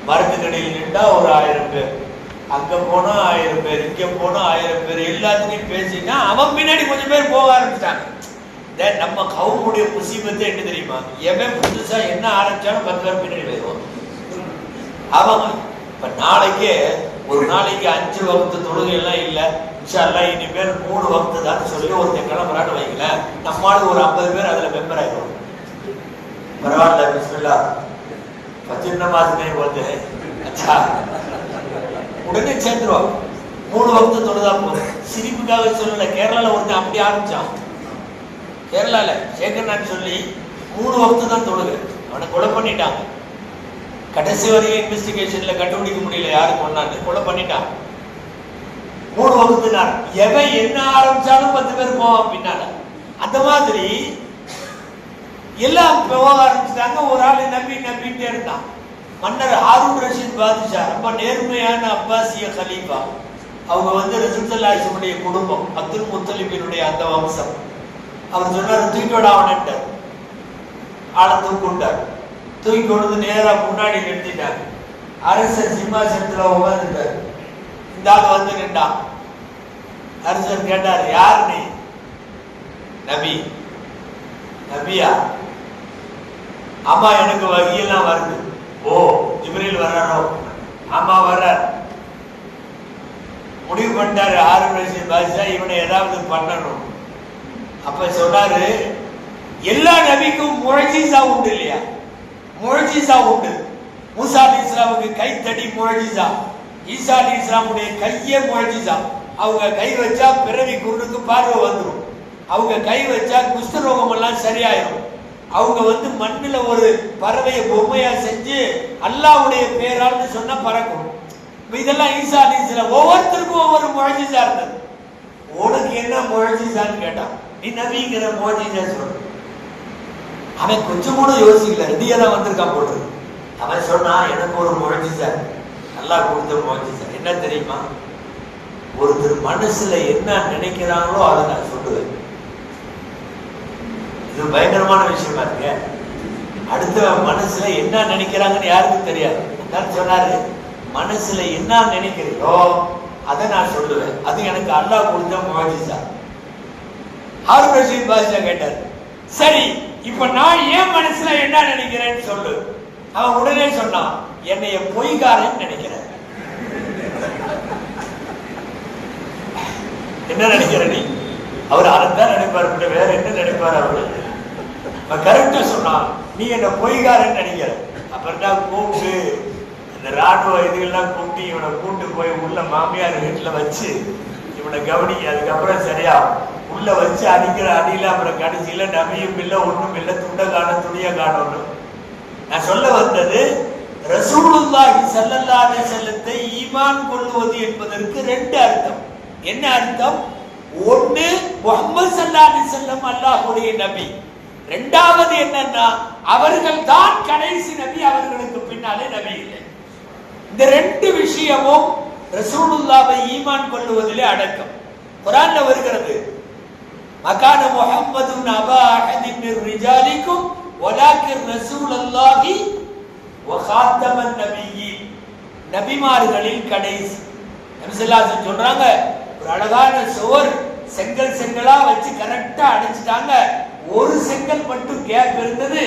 மரத்துக்கடையில் நின்றா ஒரு 1000 பேர், அங்க போனா 1000 பேர், இங்க போனா 1000 பேர், எல்லாத்துக்கும் பேசினா அவன் பின்னாடி கொஞ்சம் பேர் போக ஆரம்பிச்சிட்டாங்க. நம்ம கவுமுடைய முசீபத்தை என்ன தெரியுமா, எவன் புதுசா என்ன ஆரம்பிச்சாலும் 10 பேர் பின்னாடி போயிடுவான். அவங்க இப்ப நாளைக்கே ஒரு நாளைக்கு 5 வக்து தொழுகை எல்லாம் இல்லை, இன்ஷா அல்லாஹ் இனிமேல் 3 வக்து தான் சொல்லி ஒருத்தர் கிளம்புறான்னு வைக்கல, நம்மளுக்கு ஒரு 50 பேர் அதுல மெம்பர் ஆயிடும். பரவாயில்ல, பிஸ்மில்லாஹ் ஃபஜ்ர் நமாஸ் नहीं बोलते हैं, अच्छा உடனே சேர்ந்துருவாங்க. 3 வக்து தொழுதா போதும். சிரிப்புக்காக சொல்லல, கேரளால ஒருத்தன் அப்படி ஆரம்பிச்சான். கேரளால சேகர்னான்னு சொல்லி 3 வக்து தான் தொழுகை, அவனை கொலை பண்ணிட்டாங்க. கடைசி வரையும் இன்வெஸ்டிகேஷன்ல கண்டுபிடிக்க முடியல யாருக்கு ஒண்ணான்னு, கொலை பண்ணிட்டான். 3 வகுத்து நாள் எவன் என்ன ஆரம்பிச்சாலும் 10 பேர் போவான் பின்னால. அந்த மாதிரி எல்லாம் போக ஆரம்பிச்சுட்டாங்க. ஒரு ஆள் நம்பி நம்பிட்டே இருந்தான். மன்னர் ஹாரூன் ரஷீத் பாதுஷா ரொம்ப நேர்மையான அப்பாசிய கலீஃபா. அவங்க வந்து ரசூலுல்லாஹி ஸல்லல்லாஹு அலைஹி வஸல்லம் குடும்பம், அப்துல் முத்தலிபினுடைய அந்த வம்சம். அவர் சொன்னார், தூக்கிவிட அவன்ட்டார். ஆளை தூக்கிட்டார். தூக்கி கொண்டு நேரா முன்னாடி நிறுத்திட்டார். அரசர் சிம்மாசனத்துல உட்கார்ந்துட்டார். இந்த ஆள் வந்து நின்றான். அரசர் கேட்டார், யார் நீ? நபி. நபியா? ஆமா, எனக்கு வகியெல்லாம் வருது. ஓ, ஜிப்ரீல் வர்றாரோ? ஆமா வர்றார். முடிவு பண்ணிட்டாரு ஹாரூன் ரஷீத் பாதுஷா, இவனை ஏதாவது பண்ணணும். அப்ப சொன்னாரு, எல்லா நபிக்கும் முஅஜிஸா உண்டு இல்லையா? முஅஜிஸா உண்டு. மூசா அலைஹிஸ்ஸலாமுக்கு கைத்தடி முஅஜிஸா, ஈசா அலைஹிஸ்ஸலாமுடைய கையே முஅஜிஸா. அவங்க கை வச்சா பிறவி குருடுக்கு பார்வை வந்துடும். அவங்க கை வச்சா குஷ்டரோகம் எல்லாம் சரியாயிடும். அவங்க வந்து மண்ணுல ஒரு பறவையை பொம்மையா செஞ்சு அல்லாஹ்வுடைய பேரால்னு சொன்னா பறக்கும். இதெல்லாம் ஈசா அலைஹிஸ்ஸலாம். ஒவ்வொருத்தருக்கும் ஒவ்வொரு முஅஜிஸா இருந்தது. உனக்கு என்ன முஅஜிஸான்னு கேட்டான். நீ நபிங்கிற முஅஜிஸா சொல்லு. அவன் கொஞ்சம் கூட யோசிக்கல, ரெடியா தான் வந்திருக்கான் போட்டு. அவன் சொன்னா, எனக்கு ஒரு முஅஜிஸா, அல்லாஹ் கொடுத்த முஅஜிஸா என்ன தெரியுமா? ஒருத்தர் மனசுல என்ன நினைக்கிறாங்களோ அதை நான் சொல்லுவேன். இது பயங்கரமான விஷயமா இருக்கு. அடுத்த மனசுல என்ன நினைக்கிறாங்கன்னு யாருக்கும் தெரியாது. சொன்னாரு, மனசுல என்ன நினைக்கிறீங்களோ அதை நான் சொல்லுவேன். அது எனக்கு அல்லாஹ் கொடுத்த முஅஜிஸா. ஹாரூன் ரஷீத் பாதுஷா கேட்டார், சரி இப்ப நான் ஏன் மனசுல என்ன நினைக்கிறேன்னு சொல்லு. அவன் உடனே சொன்னான், என்னைய பொய்காரன் நினைக்கிறேன். என்ன நினைக்கிற நீ? அவர் அதைத்தான் நினைப்பாரு, வேற என்ன நினைப்பாரு அவரு? கரெக்டா சொன்னான், நீ என்ன பொய்காரன் நினைக்கிற. அப்புறம் கூப்பிட்டு இந்த ராணுவ இதுகள்லாம் கூட்டி இவனை கூட்டு போய் உள்ள மாமியார் வீட்டுல வச்சு இவனை கவனிக்க. அதுக்கப்புறம் சரியா உள்ள வச்சு அடிக்கிற அடியில அப்புறம் கடைசியில நபியும் இல்லை, ஒண்ணும் இல்லை, துண்ட காண துணிய காணணும். நான் சொல்ல வந்தது, ரசூலுல்லாஹி ஸல்லல்லாஹு அலைஹி வஸல்லத்தை ஈமான் கொள்வது என்பதற்கு 2 அர்த்தம். என்ன அர்த்தம்? ஒண்ணு, முஹம்மது ஸல்லல்லாஹு அலைஹி வஸல்லம் அல்லாஹ்வுடைய நபி. இரண்டாவது என்னன்னா, அவர்கள் தான் கடைசி நபி, அவர்களுக்கு பின்னாலே நபி இல்லை. இந்த ரெண்டு விஷயமும் ரசூலுல்லாஹ்வை ஈமான் கொள்வதிலே அடக்கம். குர்ஆன்ல வருகிறது, மகான முஹம்மதுன் அபா அஹதின் மிர் ரிஜாலிக்கும் வலாக்கின் ரசூலுல்லாஹி வ காத்தமன் நபியீன். நபிமார்களில் கடைசி. நபி ஸல்லல்லாஹு அலைஹி வஸல்லம் சொல்றாங்க, ஒரு அழகான சுவர் செங்கல் செங்கலா வச்சு கரெக்டா அடைச்சிட்டாங்க. ஒரு செங்கல் மட்டும் கேப் இருந்தது.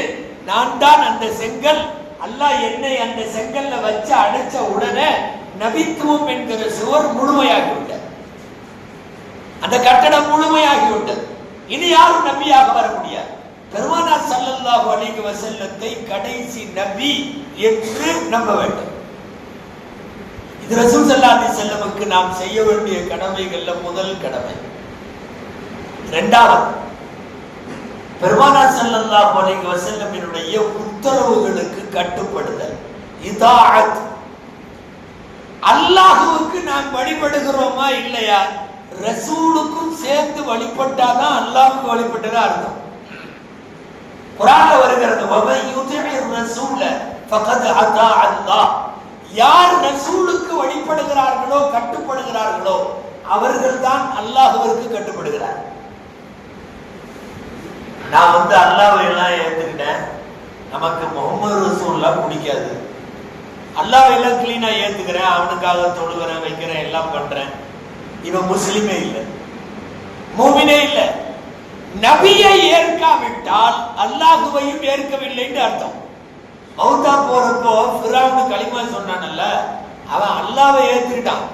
நான் தான் அந்த செங்கல். அல்லாஹ் என்னை அந்த செங்கல்ல வச்சு அடைச்ச உடனே நபித்துவம் என்கிற சுவர் முழுமையாகிவிட்டது. அந்த கட்டடம் முழுமையாகிவிட்டது. இனி யாரும் நபியாக வர முடியாது. பெருமானார் ஸல்லல்லாஹு அலைஹி வஸல்லத்தை கடைசி நபி என்று நம்ப வேண்டும். இது ரசூல் ஸல்லல்லாஹு அலைஹி வஸல்லமுக்கு நாம் செய்ய வேண்டிய கடமைகள்ல முதல் கடமை. இரண்டாவது, பெருமானார் ஸல்லல்லாஹு அலைஹி வஸல்லமினுடைய உத்தரவுகளுக்கு கட்டுப்படுதல், இதாஅத். அல்லாஹ்வுக்கு நாம் வழிபடுகிறோமா இல்லையா, ரசூலுக்கும் சேர்த்து வழிபட்டாதான் அல்லாஹ்வுக்கு வழிபட்டதா அர்த்தம். குர்ஆன்ல வருகிறது, வமன் யுதிஇர் ரசூல ஃபகத் அதா அல்லாஹ். யார் ரசூலுக்கு வழிபடுகிறார்களோ கட்டுப்படுகிறார்களோ அவர்கள்தான் அல்லாஹ்விற்கு கட்டுப்படுகிறார்கள். நான் அல்லாஹ்வை எல்லாம் ஏத்துக்கிட்டேன், நமக்கு முஹம்மது ரசூலுல்லாஹ் பிடிக்காது. அல்லாஹ்வை எல்லாம் கிளீனா ஏத்துக்கிறேன், அவனுக்காக தொழுகிறேன், வைக்கிறேன், எல்லாம் பண்றேன். இவன் முஸ்லிமே இல்லை, மூமினே இல்லை. நபியை ஏற்காவிட்டால் அல்லாஹ்வையும் ஏற்கவில்லைன்னு அர்த்தம். மௌத்தா போறப்போ ஃபிரௌன் கலிமா சொன்னானல்ல, அவன் அல்லாஹ்வை ஏத்துக்கிட்டான்,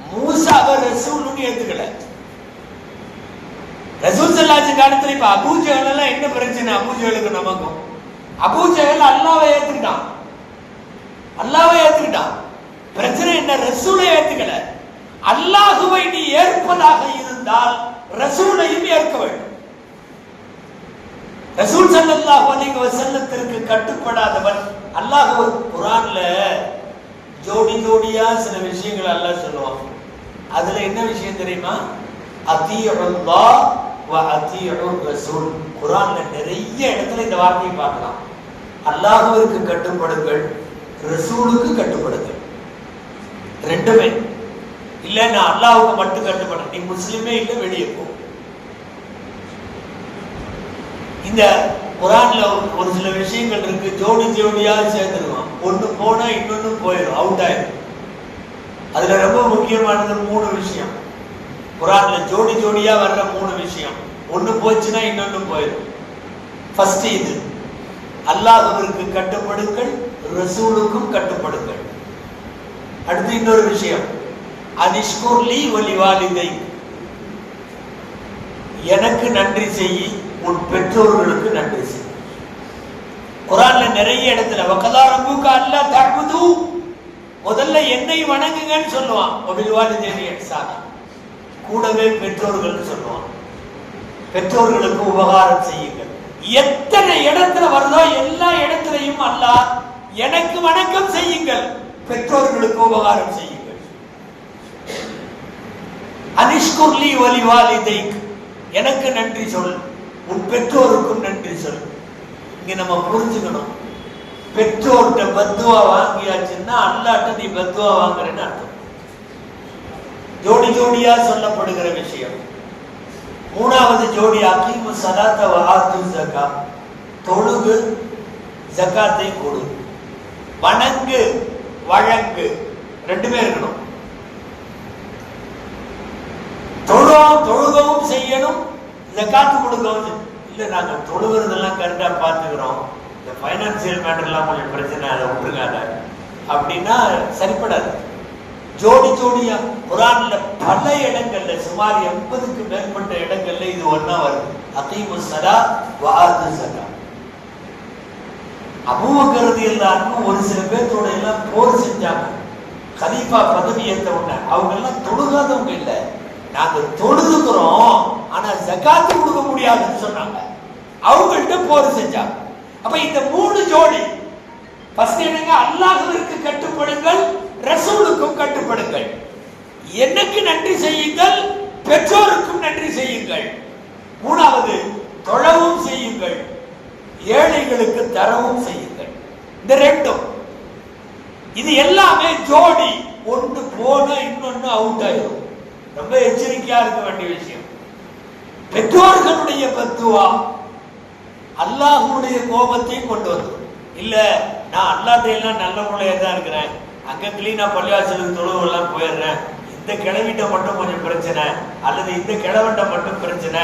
மூசாவை ரசூலுன்னு ஏத்துக்கல. ரசூல் ஸல்லல்லாஹு அலைஹி காலத்துல இப்ப அபூ ஜஹல் எல்லாம் என்ன பிரச்சனை? அபூ ஜஹலுக்கு நமக்கும், அபூ ஜஹல் அல்லாஹ்வை ஏத்துக்கிட்டான், அல்லாஹ்வை ஏத்துக்கிட்டான். பிரச்சனை என்ன? ரசூலை ஏத்துக்கல. அல்லாஹ்வை நீ ஏற்பதாக இருந்தால் ரசூலையும் ஏற்க வேண்டும். ரசூல் ஸல்லல்லாஹு அலைஹி வஸல்லத்திற்கு கட்டுப்படாதவன் அல்லாஹ் குர்ஆன்ல ஜோடி ஜோடியா சில விஷயங்கள் அல்லாஹ் சொல்லுவான். அதுல என்ன விஷயம் தெரியுமா? அத்தீஉல்லாஹ் வ அத்தீஉர் ரசூல். குர்ஆன்ல நிறைய இடத்துல இந்த வார்த்தையை பார்க்கலாம். அல்லாஹ்விற்கு கட்டுப்படுங்கள், ரசூலுக்கு கட்டுப்படுங்கள். ரெண்டுமே இல்ல. நான் அல்லாஹ்வுக்கு மட்டும் கட்டுப்படுறேன், நீ முஸ்லிமே இல்ல, வெளியே போ. இந்த குர்ஆன்ல ஒரு சில விஷயங்கள் இருக்கு, ஜோடி ஜோடியா சேர்ந்துருவான். ஒண்ணு போனா இன்னொன்னு போயிடும், அவுட் ஆயிடும். அதுல ரொம்ப முக்கியமானது 3 விஷயம். குர்ஆன்ல ஜோடி ஜோடியா வர்ற 3 விஷயம். ஒண்ணு போச்சுன்னா இன்னொன்னு போயிடும். ஃபர்ஸ்ட் இது, அல்லாஹ்விற்கு கட்டுப்படுங்கள், ரசூலுக்கும் கட்டுப்படுங்கள். அடுத்து இன்னொரு விஷயம், அனிஷ்குர்லி வலிவாலிதை. எனக்கு நன்றி செய், உன் பெற்றோர்களுக்கு நன்றி செய். குர்ஆன்ல நிறைய இடத்துல வகதா ரப்புக அல்லா தஅபுது, முதல்ல என்னை வணங்குங்கன்னு சொல்லுவான். வபில்வாலிதைனி இஹ்சானா, கூடவே பெற்றோர்கள் சொல்லுவான். பெற்றோர்களுக்கு உபகாரம் செய்யுங்கள். எத்தனை இடத்துல வருதோ எல்லா இடத்திலையும் அல்லாஹ் எனக்கு வணக்கம் செய்யுங்கள், பெற்றோர்களுக்கு உபகாரம் செய்யுங்கள். அனிஷ்குர்லி வலிவாலிதைக், எனக்கு நன்றி சொல், உன் பெற்றோருக்கும் நன்றி சொல். இங்க நம்ம புரிஞ்சுக்கணும், பெற்றோர்கிட்ட பத்துவா வாங்கியாச்சுன்னா அல்லாஹ்ட்ட நீ பத்துவா வாங்குறேன்னு அர்த்தம். ஜோடி ஜோடியா சொல்லப்படுகிற விஷயம். 3வது ஜோடி, அகீமு ஸலாத்த வ ஆத்து ஸகா. தொழுகு, ஜகாத்தை கொடு. வணங்கு, வழங்கு, ரெண்டுமே இருக்கணும். தொழுகவும் செய்யணும், ஜகாத்து கொடுக்கவும். இல்ல நாங்க தொழுகிறதெல்லாம் கரெக்டா பாத்துக்கிறோம், இந்த பைனான்சியல் மேட்டர் எல்லாம் கொஞ்சம் பிரச்சனை, அதை விட்டுருங்க அப்படின்னா சரிப்படாது. ஜோடி ஜோடியா குர்ஆன்ல பல இடங்கள்ல, சுமார் 80க்கு மேற்பட்ட இடங்கள்ல இது ஒண்ணா வருது. அகீமு ஸலாத் வ ஆத்து ஸகா. அபூபக்கர் ரலியல்லாஹு அன்ஹு ஒரு சில பேர்த்தோட எல்லாம் போர் செஞ்சாங்க. கலீஃபா பதவி ஏத்த உடனே அவங்க எல்லாம் தொழுகாதவங்க இல்ல, நாங்க தொழுதுக்கிறோம் ஆனா ஜகாத்து கொடுக்க முடியாதுன்னு சொன்னாங்க. அவங்கள்ட்ட போர் செஞ்சாங்க. அப்ப இந்த 3 ஜோடி, ஃபர்ஸ்ட் என்னங்க? அல்லாஹ்விற்கு கட்டுப்படுங்கள், ரசூலுக்கும் கட்டுப்படுங்கள். எனக்கு நன்றி செய்யுங்கள், பெற்றோருக்கும் நன்றி செய்யுங்கள். 3வது, தொழவும் செய்யுங்கள், ஏழைகளுக்கு தரவும் செய்யுங்கள். இந்த ரெண்டும் இது எல்லாமே ஜோடி, ஒன்று போனா இன்னொன்னு அவுட் ஆயிடும். ரொம்ப எச்சரிக்கையா இருக்க வேண்டிய விஷயம். பெற்றோர்களுடைய பத்துவா அல்லாஹ்வுடைய கோபத்தையும் கொண்டு வந்துடும். இல்ல நான் அல்லாஹ்டையெல்லாம் நல்ல பிள்ளையா தான் இருக்கிறேன், அங்க கிளீனா பள்ளிவாசலுக்கு தொழுவெல்லாம் போயிடுறேன், இந்த கிழவிட்ட மட்டும் கொஞ்சம் பிரச்சனை, அல்லது இந்த கிழவன்ட்ட மட்டும் பிரச்சனை,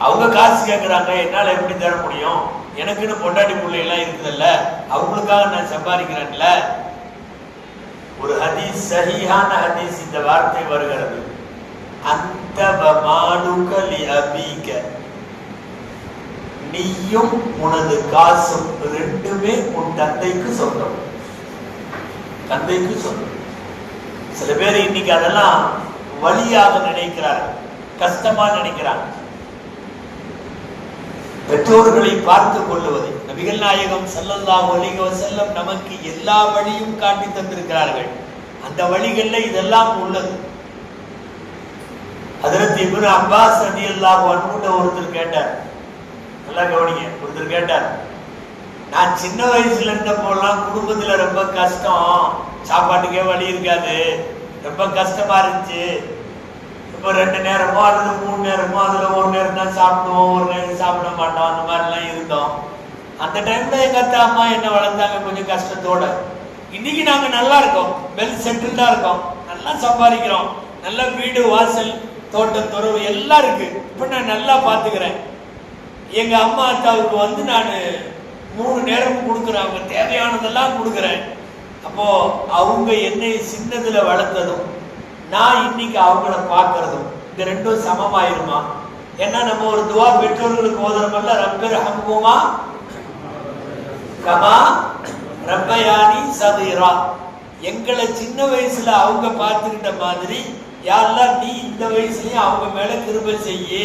அவங்க காசு கேட்கிறாங்க என்னால எப்படி தர முடியும், எனக்குன்னு பொண்டாட்டி பிள்ளைகள்லாம் இருக்குதுல்ல, அவங்களுக்காக நான் சம்பாதிக்கிறேன்ல. ஒரு ஹதீஸ், சஹீஹான ஹதீஸ், இந்த வார்த்தை வருகிறது, அந்த வமாலுக லிஅபீக, நீயும் உனது காசும் ரெண்டுமே உன் தந்தைக்கு சொந்தம், தந்தைக்கு சொந்தம். சில பேர் இன்னைக்கு அதெல்லாம் வலியாக நினைக்கிறார்கள், கஷ்டமா நினைக்கிறாங்க. பெற்றோர்களை பார்த்து கொள்ளுவது, நபிகள் நாயகம் ஸல்லல்லாஹு அலைஹி வஸல்லம் நமக்கு எல்லா வழியும் காட்டி தந்திருக்கிறார்கள். அந்த வழிகள்ல இதெல்லாம் உள்ளது. ஹஜ்ரத் இப்னு அப்பாஸ் ரலியல்லாஹு அன்ஹு ஒருத்தர் கேட்டார், நல்லா கவனிங்க, ஒருத்தர் கேட்டார், நான் சின்ன வயசுல இருந்த போலாம் குடும்பத்துல ரொம்ப கஷ்டம், சாப்பாட்டுக்கே வழி இருக்காது, ரொம்ப கஷ்டமா இருந்துச்சு, இப்போ 2 நேரமோ அல்லது 3 நேரமோ அதுல ஒரு நேரம் தான் சாப்பிடுவோம், ஒரு நேரம் சாப்பிட மாட்டோம், அந்த மாதிரிலாம் இருந்தோம். அந்த டைம்ல எங்க அத்தா அம்மா என்ன வளர்த்தாங்க கொஞ்சம் கஷ்டத்தோட. இன்னைக்கு நாங்க நல்லா இருக்கோம், வெல் செட்டில்டா இருக்கோம், நல்லா சம்பாதிக்கிறோம், நல்ல வீடு வாசல் தோட்டம் துறவு எல்லாம் இருக்கு. இப்ப நான் நல்லா பாத்துக்கிறேன். எங்க அம்மா அத்தாவுக்கு வந்து நான் 3 நேரம் கொடுக்குறேன், அவங்க தேவையானதெல்லாம் கொடுக்குறேன். அப்போ அவங்க என்னை சின்னதுல வளர்த்ததும் நான் இன்னைக்கு அவங்கள பார்க்கறதும் இந்த ரெண்டும் சமமாயிருமா? ஏன்னா நம்ம ஒரு துவா பெற்றோர்களுக்கு ஓதுறோம்ல, ரப்பிர்ஹம்ஹுமா கமா ரப்பயானி சகீரா, எங்களை சின்ன வயசுல அவங்க பார்த்துக்கிட்ட மாதிரி யா அல்லாஹ் நீ இந்த வயசுலயும் அவங்க மேல கிருபை செய்யி,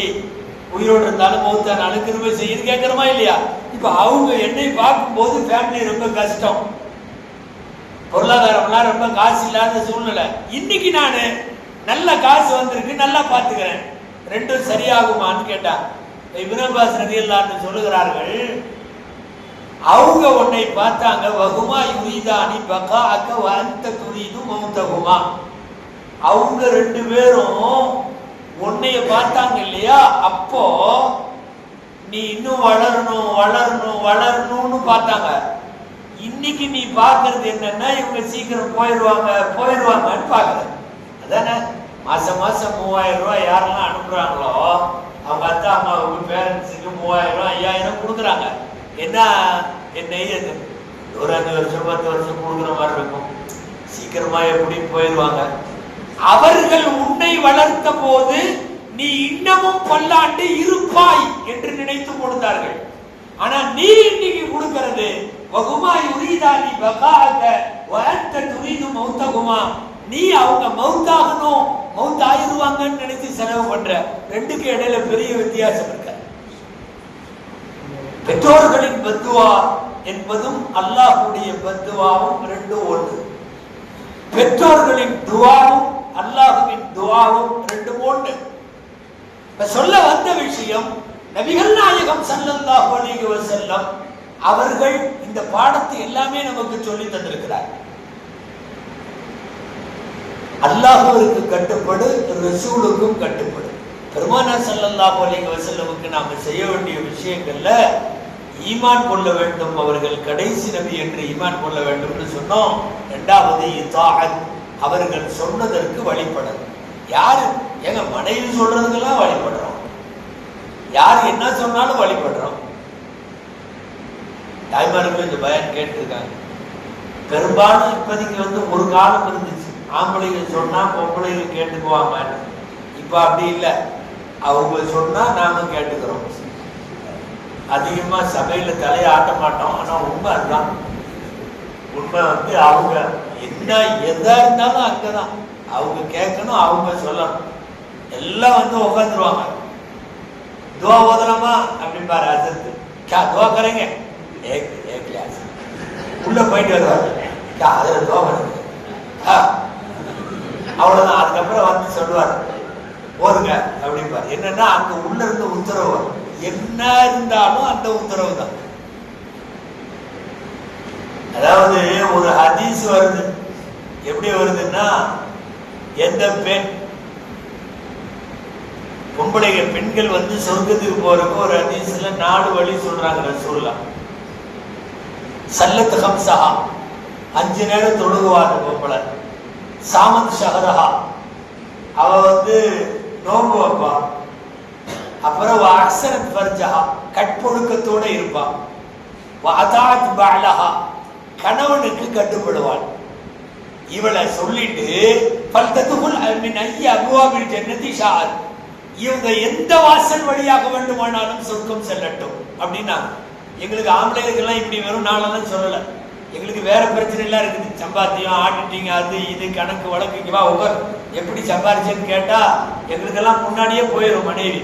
உயிரோடு இருந்தாலும் மௌத்தானாலும் கிருபை செய்யுன்னு கேட்கறோமா இல்லையா? இப்ப அவங்க என்னை பார்க்கும்போது ஃபேமிலி ரொம்ப கஷ்டம், பொருளாதாரம்லாம் ரொம்ப காசு இல்லாத சூழ்நிலை. இன்னைக்கு நான் நல்ல காசு வந்திருக்கு, நல்லா பார்த்துக்கிறேன், ரெண்டும் சரியாகுமான்னு கேட்டா இப்னு அப்பாஸ் ரலியல்லாஹு அன்ஹு சொல்லுகிறார்கள், அவங்க உன்னை பார்த்தாங்க, வஹுமா யுரீதானி பகாஅக வ அன்த துரீது மௌதஹுமா, அவங்க 2 பேரும் உன்னைய பார்த்தாங்க இல்லையா, அப்போ நீ இன்னும் வளரணும் வளரணும் வளரணும்னு பார்த்தாங்க. இன்னைக்கு நீ பாக்குறது என்னன்னா இவங்க சீக்கிரம் போயிடுவாங்கன்னு பாக்குற. அதானே மாசம் 3000 ரூபாய் யாரெல்லாம் அனுப்புறாங்களோ அவங்க அத்தா அம்மாவுக்கு பேரண்ட்ஸுக்கு 3000 ரூபாய் 5000 கொடுக்குறாங்க. என்ன ஒரு 5 வருஷம் 10 வருஷம் கொடுக்குற மாதிரி இருக்கும், சீக்கிரமா எப்படி போயிடுவாங்க. அவர்கள் உன்னை வளர்த்த போது நீ இன்னமும் பல்லாண்டு இருப்பாய் என்று நினைத்து கொடுத்தார்கள். ஆனா நீ இன்னைக்கு கொடுக்கிறது வகுமா யுரீதானி பகாஅக வ அன்த துரீது மௌதஹுமா, நீ அவங்க மௌத்தாகணும் மௌத்தாயிருவாங்கன்னு நினைச்சு செலவு பண்ற. ரெண்டுக்கு இடையில பெரிய வித்தியாசம் இருக்கு. பெற்றோர்களின் பத்துவா என்பதும் அல்லாஹ்வுடைய பத்துவாவும் ரெண்டும் ஒன்று. பெற்றோர்களின் துவாவும் அல்லாஹ்வின் துவாவும் ரெண்டும் ஒன்று. சொல்ல வந்த விஷயம், நபிகள் நாயகம் ஸல்லல்லாஹு அலைஹி வஸல்லம் அவர்கள் இந்த பாடத்தை எல்லாமே நமக்கு சொல்லி தந்திருக்கிறார். அல்லாஹ்வுக்கு கட்டுப்படு, ரசூலுக்கும் கட்டுப்படு. பெருமானார் ஸல்லல்லாஹு அலைஹி வஸல்லமுக்கு நாம செய்ய வேண்டிய விஷயங்கள்ல ஈமான் கொள்ள வேண்டும், அவர்கள் கடைசி நபி என்று ஈமான் கொள்ள வேண்டும் என்று சொன்னோம். 2வது இத்தாஅத், அவர்கள் சொன்னதற்கு வழிபடணும். யாரு எங்க மனைவி சொல்றதுக்கெல்லாம் வழிபடுறோம், யார் என்ன சொன்னாலும் வழிபடுறோம். தாய்மார்கள் இந்த பயம் கேட்டிருக்காங்க. பெரும்பாலும் இப்போதைக்கு ஒரு காலம் இருந்துச்சு, ஆம்பளைங்க சொன்னா பொம்பளைங்க கேட்டுக்குவாங்க. இப்ப அப்படி இல்லை, அவங்க சொன்னா நாம கேட்டுக்கிறோம். அதிகமா சபையில தலையை ஆட்ட மாட்டோம். ஆனா உண்மை அதுதான். உண்மை அவங்க என்ன எதா இருந்தாலும் அங்கதான் அவங்க கேட்கணும், அவங்க சொல்லணும். எல்லாம் உட்காந்துருவாங்க. துவா ஓதலாமா அப்படின்னு பாரு அசத்து, கே துவா கரேங்க உள்ள போயிட்டு வருவாங்க, அதுல துவா பண்ணுங்க அவ்வளவுதான். அதுக்கப்புறம் சொல்லுவார் போதுங்க அப்படின்பாரு. என்னன்னா அங்க உள்ள இருந்து உத்தரவு வரும், என்ன இருந்தாலும் அந்த உத்தரவு தான். அதாவது ஒரு ஹதீஸ் வருது, எப்படி வருதுன்னா, எந்த பெண்கள் வந்து சொர்க்கத்துக்கு போறதுக்கு ஒரு ஹதீஸ்ல 4 வழி சொல்றாங்க ரசூலுல்லாஹ். சல்லத் ஹம்ஸஹா, 5 நேரம் தொழுகுவாங்க பொம்பளை. சாமத் ஷஹரஹா, அவ வந்து நோன்பு வைப்பா. அப்புறம் அஹ்ஸனத் ஃபர்ஜஹா, கற்பொழுக்கத்தோட இருப்பா. வஅதாத் பஅலஹா, கணவனுக்கு கட்டுப்படுவாள். இவளை சொல்லிட்டு ஃபல்ததுல் மின் ஐய அப்வாபில் ஜன்னதி ஷாஅத், இவங்க எந்த வாசல் வழியாக வேண்டுமானாலும் சொர்க்கம் செல்லட்டும் அப்படின்னா. எங்களுக்கு ஆம்பளைகளுக்கெல்லாம் இப்படி வெறும் நாளெல்லாம் சொல்லலை. எங்களுக்கு வேற பிரச்சனை எல்லாம் இருக்குது. சம்பாத்தியம், ஆடிட்டிங், அது இது கணக்கு வழக்கு வா ஒவ்வொரு எப்படி சம்பாதிச்சேன்னு கேட்டா எங்களுக்கெல்லாம் முன்னாடியே போயிடும். மனைவி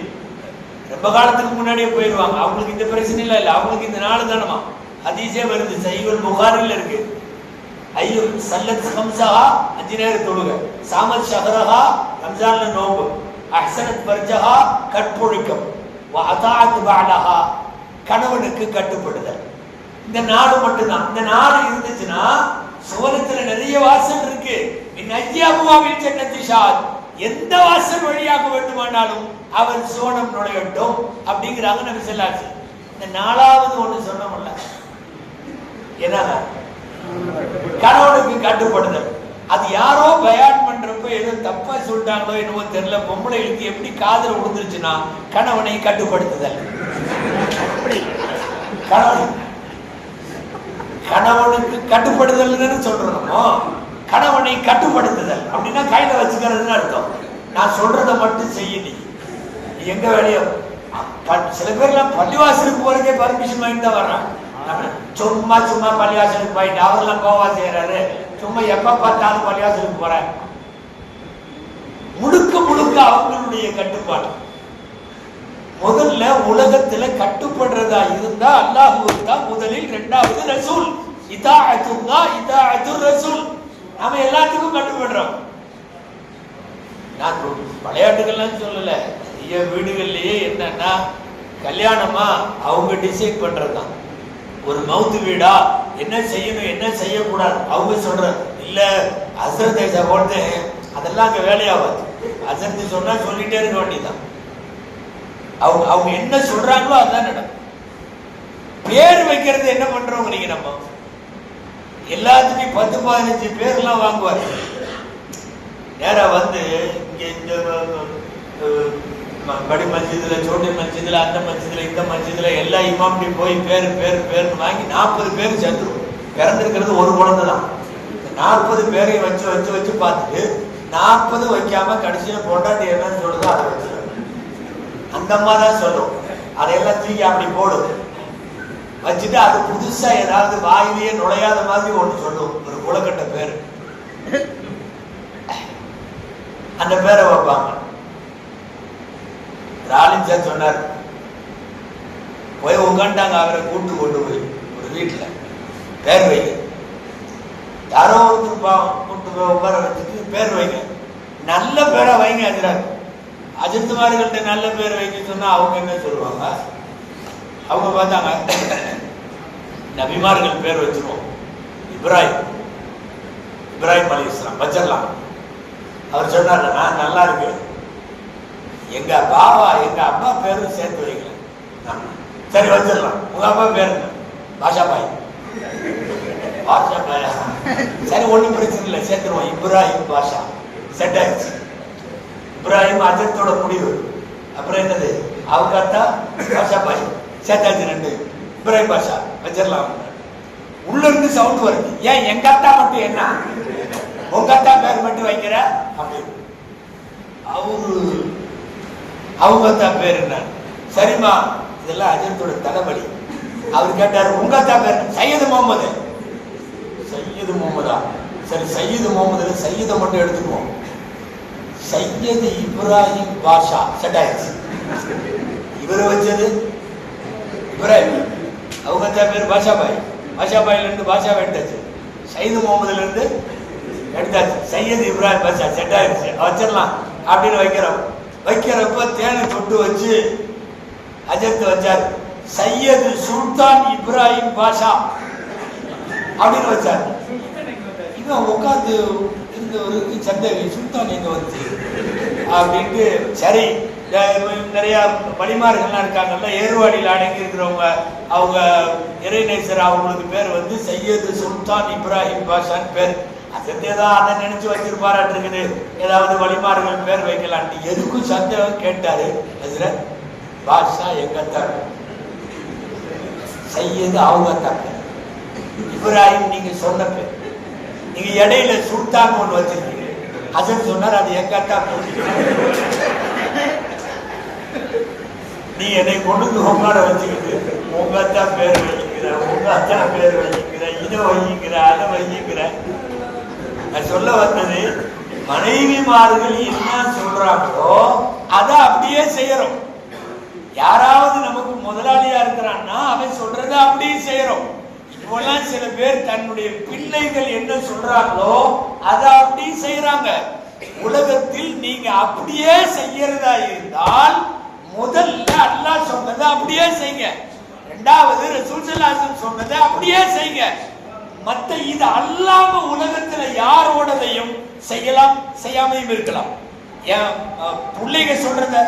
ரொம்ப காலத்துக்கு முன்னாடியே போயிடுவாங்க. அவங்களுக்கு இந்த பிரச்சனை இல்லை. அவங்களுக்கு இந்த நாள் தானமா ஹதீஸே வருது, சஹீஹுல் புகாரில இருக்கு. ஐயோ சல்லத் ஹம்ஸஹா, 5 நேரம் தொழுகை. சாமத் ஷஹரஹா, ரம்ஜான்ல நோன்பு. அஹ்ஸனத் ஃபர்ஜஹா, கற்பொழுக்கம். வஅதாத் பஅலஹா, கணவனுக்கு கட்டுப்படுதல். இந்த 4 மட்டும்தான். இந்த 4 இருந்துச்சுன்னா சுவனத்துல நிறைய வாசல் இருக்கு. எந்த வாசல் வழியாக வேண்டுமானாலும் அவர் சுவனம் நுழையட்டும் அப்படிங்கிறாங்க நபி ஸல்லல்லாஹு அலைஹி வஸல்லம். இந்த 4வது ஒண்ணு சொன்னோம்ல, என்ன கணவனுக்கு கட்டுப்படுதல். அது யாரோ பயான் பண்றப்ப ஏதோ தப்பா சொல்லிட்டாங்களோ என்னவோ தெரியல. பொம்பளைகளுக்கு எப்படி காதல் விழுந்துருச்சுன்னா கணவனை கட்டுப்படுத்துதல். கணவனுக்கு கட்டுப்படுதல் சொல்றோம். கணவனை கட்டுப்படுத்துதல் அப்படின்னா கையில வச்சுக்கிறதுன்னு அர்த்தம். நான் சொல்றதை மட்டும் செய்ய, நீ எங்க வேலையோ. சில பேர்லாம் பள்ளிவாசலுக்கு போறதே பர்மிஷன் வாங்கிட்டு தான் வர்றாங்க. சும்மா சும்மா பள்ளிவாசலுக்கு போயிட்டு அவரெல்லாம் கோவா செய்யறாரு. சும்மா எப்ப பார்த்தாலும் பள்ளிவாசலுக்கு போற. முழுக்க முழுக்க அவங்களுடைய கட்டுப்பாடு. முதல்ல உலகத்துல கட்டுப்படுறதா இருந்தா அல்லாஹ்வுக்கு தான் முதலில், 2வது ரசூல். இதாஅத்துல்லாஹ் இதாஅத்துர் ரசூல். நாம எல்லாத்துக்கும் கட்டுப்படுறோம். நான் விளையாட்டுகள்லாம் சொல்லல. நிறைய வீடுகள்லயே என்னன்னா கல்யாணமா அவங்க டிசைட் பண்றதுதான். ஒரு மவுத்து வீடா, என்ன செய்யணும் என்ன செய்யக்கூடாது அவங்க சொல்றது இல்ல. ஹஸ்ரத் போட்டு அதெல்லாம் அங்க வேலையாகாது. ஹஸ்ரத் சொன்னா சொல்லிட்டே இருக்க வேண்டியதுதான். அவங்க என்ன சொல்றாங்களோ அதான் நடக்கும். பேர் வைக்கிறது என்ன பண்றோம் நீங்க? நம்ம எல்லாத்துக்கும் 10-15 பேர்லாம் வாங்குவார். நேரா வந்து இங்க இந்த படி மஸ்ஜிதுல, சோட்டி மஸ்ஜிதுல, அந்த மஸ்ஜிதுல, இந்த மஸ்ஜிதுல எல்லா இமாம்டையும் போய் பேர் பேர் பேர்னு வாங்கி 40 பேர் சேர்த்துருவோம். பிறந்திருக்கிறது ஒரு குழந்தை தான். 40 பேரையும் வச்சு வச்சு வச்சு பார்த்துட்டு 40 வைக்காம கடைசியில பொண்டாட்டி என்னன்னு சொல்லுதோ அதை வச்சு அந்த அம்மா தான் சொல்லும். அதையெல்லாம் தூக்கி அப்படி போடும். வச்சுட்டு அது புதுசா ஏதாவது வாயிலேயே நுழையாத மாதிரி ஒண்ணு சொல்லும். ஒரு குலக்கட்ட பேரு, அந்த பேரை வைப்பாங்க. ராலின் சார் சொன்னார், போய் உட்காண்டாங்க. அவரை கூட்டு கொண்டு போய் ஒரு வீட்டுல பேர் வைங்க. யாரோ ஒருத்தர் பாவம் கூட்டு போய் உட்கார வச்சுட்டு பேர் வைங்க, நல்ல பேரை வைங்க. அஜித்துமார்கள்ட்ட நல்ல பேர் வைக்க சொன்னா அவங்க என்ன சொல்லுவாங்க? அவங்க பார்த்தாங்க, நபிமார்கள் பேர் வச்சிருவோம். இப்ராஹிம் அலைஹிஸ்ஸலாம் வச்சிடலாம். அவர் சொன்னார், நான் நல்லா இருக்கு, எங்க பாபா எங்க அப்பா பேரும் சேர்த்து வைக்கல. சரி வச்சிடலாம். உங்க அப்பா பேரு பாஷாபாய். பாஷாபாயா? சரி ஒன்றும் பிரச்சனை இல்லை, சேர்த்துருவோம். இப்ராஹிம் பாஷா செட் ஆயிடுச்சு. இப்ராஹிம் அஜத்தோட முடிவு. அப்புறம் என்னது? அவங்க அத்தா பாஷாபாய் சேர்த்தாச்சு. 2 இப்ராஹிம் பாஷா வச்சிடலாம். உள்ள இருந்து சவுண்ட் வருது. ஏன் எங்க அத்தா மட்டும் என்ன, உங்க அத்தா பேர் மட்டும் வைக்கிற அப்படின்னு. அவங்க அத்தா பேர் என்ன? சரிம்மா, இதெல்லாம் அஜத்தோட தலைவலி. அவர் கேட்டாரு, உங்க அத்தா பேர் சையது முகமது. சையது முகமதா? சரி, சையது முகமதுல சையதை மட்டும் எடுத்துக்குவோம். சையது இப்ராஹிம் பாஷா செட் ஆயிடுச்சு. இவரு வச்சது இப்ராஹிம், அவங்க பேர் பாஷாபாய். பாஷாபாயில இருந்து பாஷா எடுத்தாச்சு. சையது முகமதுல இருந்து எடுத்தாச்சு. சையது இப்ராஹிம் பாஷா செட் ஆயிடுச்சு. வச்சிடலாம் அப்படின்னு வைக்கிறோம். வைக்கிறப்ப தேனை தொட்டு வச்சு அஜத் வச்சார், சையது சுல்தான் இப்ராஹிம் பாஷா. அப்படின்னு வச்சாங்க. இவன் உட்காந்து இருந்தவருக்கு சந்தேகம், சுல்தான் எங்க வந்து அப்படின்ட்டு. சரி, நிறைய வழிமார்கள்லாம் இருக்காங்கல்ல, ஏர்வாடியில் அடங்கி இருக்கிறவங்க, அவங்க இறைநேசர், அவங்களுக்கு பேர் வந்து சையது சுல்தான் இப்ராஹிம் பாஷான்னு பேர். அதேதான் அதை நினைச்சு வச்சிருப்பாராட்டு இருக்குது, ஏதாவது வழிமார்கள் பேர் வைக்கலான்ட்டு. எதுக்கும் சந்தேகம் கேட்டாரு. பாஷா எங்க தாங்க, சையது அவங்க தாங்க, இப்ராஹிம் நீங்க சொன்ன பேர், நீங்க இடையில சுல்தான் ஒன்று வச்சிருக்கீங்க. ஹசன் சொன்னார், அது எங்க தான், நீ என்னை கொண்டு உங்களோட வச்சுக்கிட்டு உங்கத்தான் பேர் வச்சுக்கிற, உங்கத்தான் பேர் வச்சுக்கிற, இதை வைக்கிற, அதை வைக்கிற. நான் சொல்ல வந்தது, மனைவிமார்கள் என்ன சொல்றாங்களோ அதை அப்படியே செய்யறோம். யாராவது நமக்கு முதலாளியா இருக்கிறான்னா அவன் சொல்றத அப்படியே செய்யறோம். இப்பெல்லாம் சில பேர் தன்னுடைய பிள்ளைகள் என்ன சொல்றாங்களோ அதை அப்படியே செய்யறாங்க. உலகத்தில் நீங்க அப்படியே செய்யறதா இருந்தால் முதல்ல அல்லாஹ் சொன்னதை அப்படியே செய்யுங்க, இரண்டாவது ரசூல் ஸல்லல்லாஹு அலைஹி வஸல்லம் சொன்னதை அப்படியே செய்யுங்க. மத்த இது அல்லாம உலகத்துல யாரோடதையும் செய்யலாம், செய்யாமையும் இருக்கலாம். என் பிள்ளைங்க சொல்றத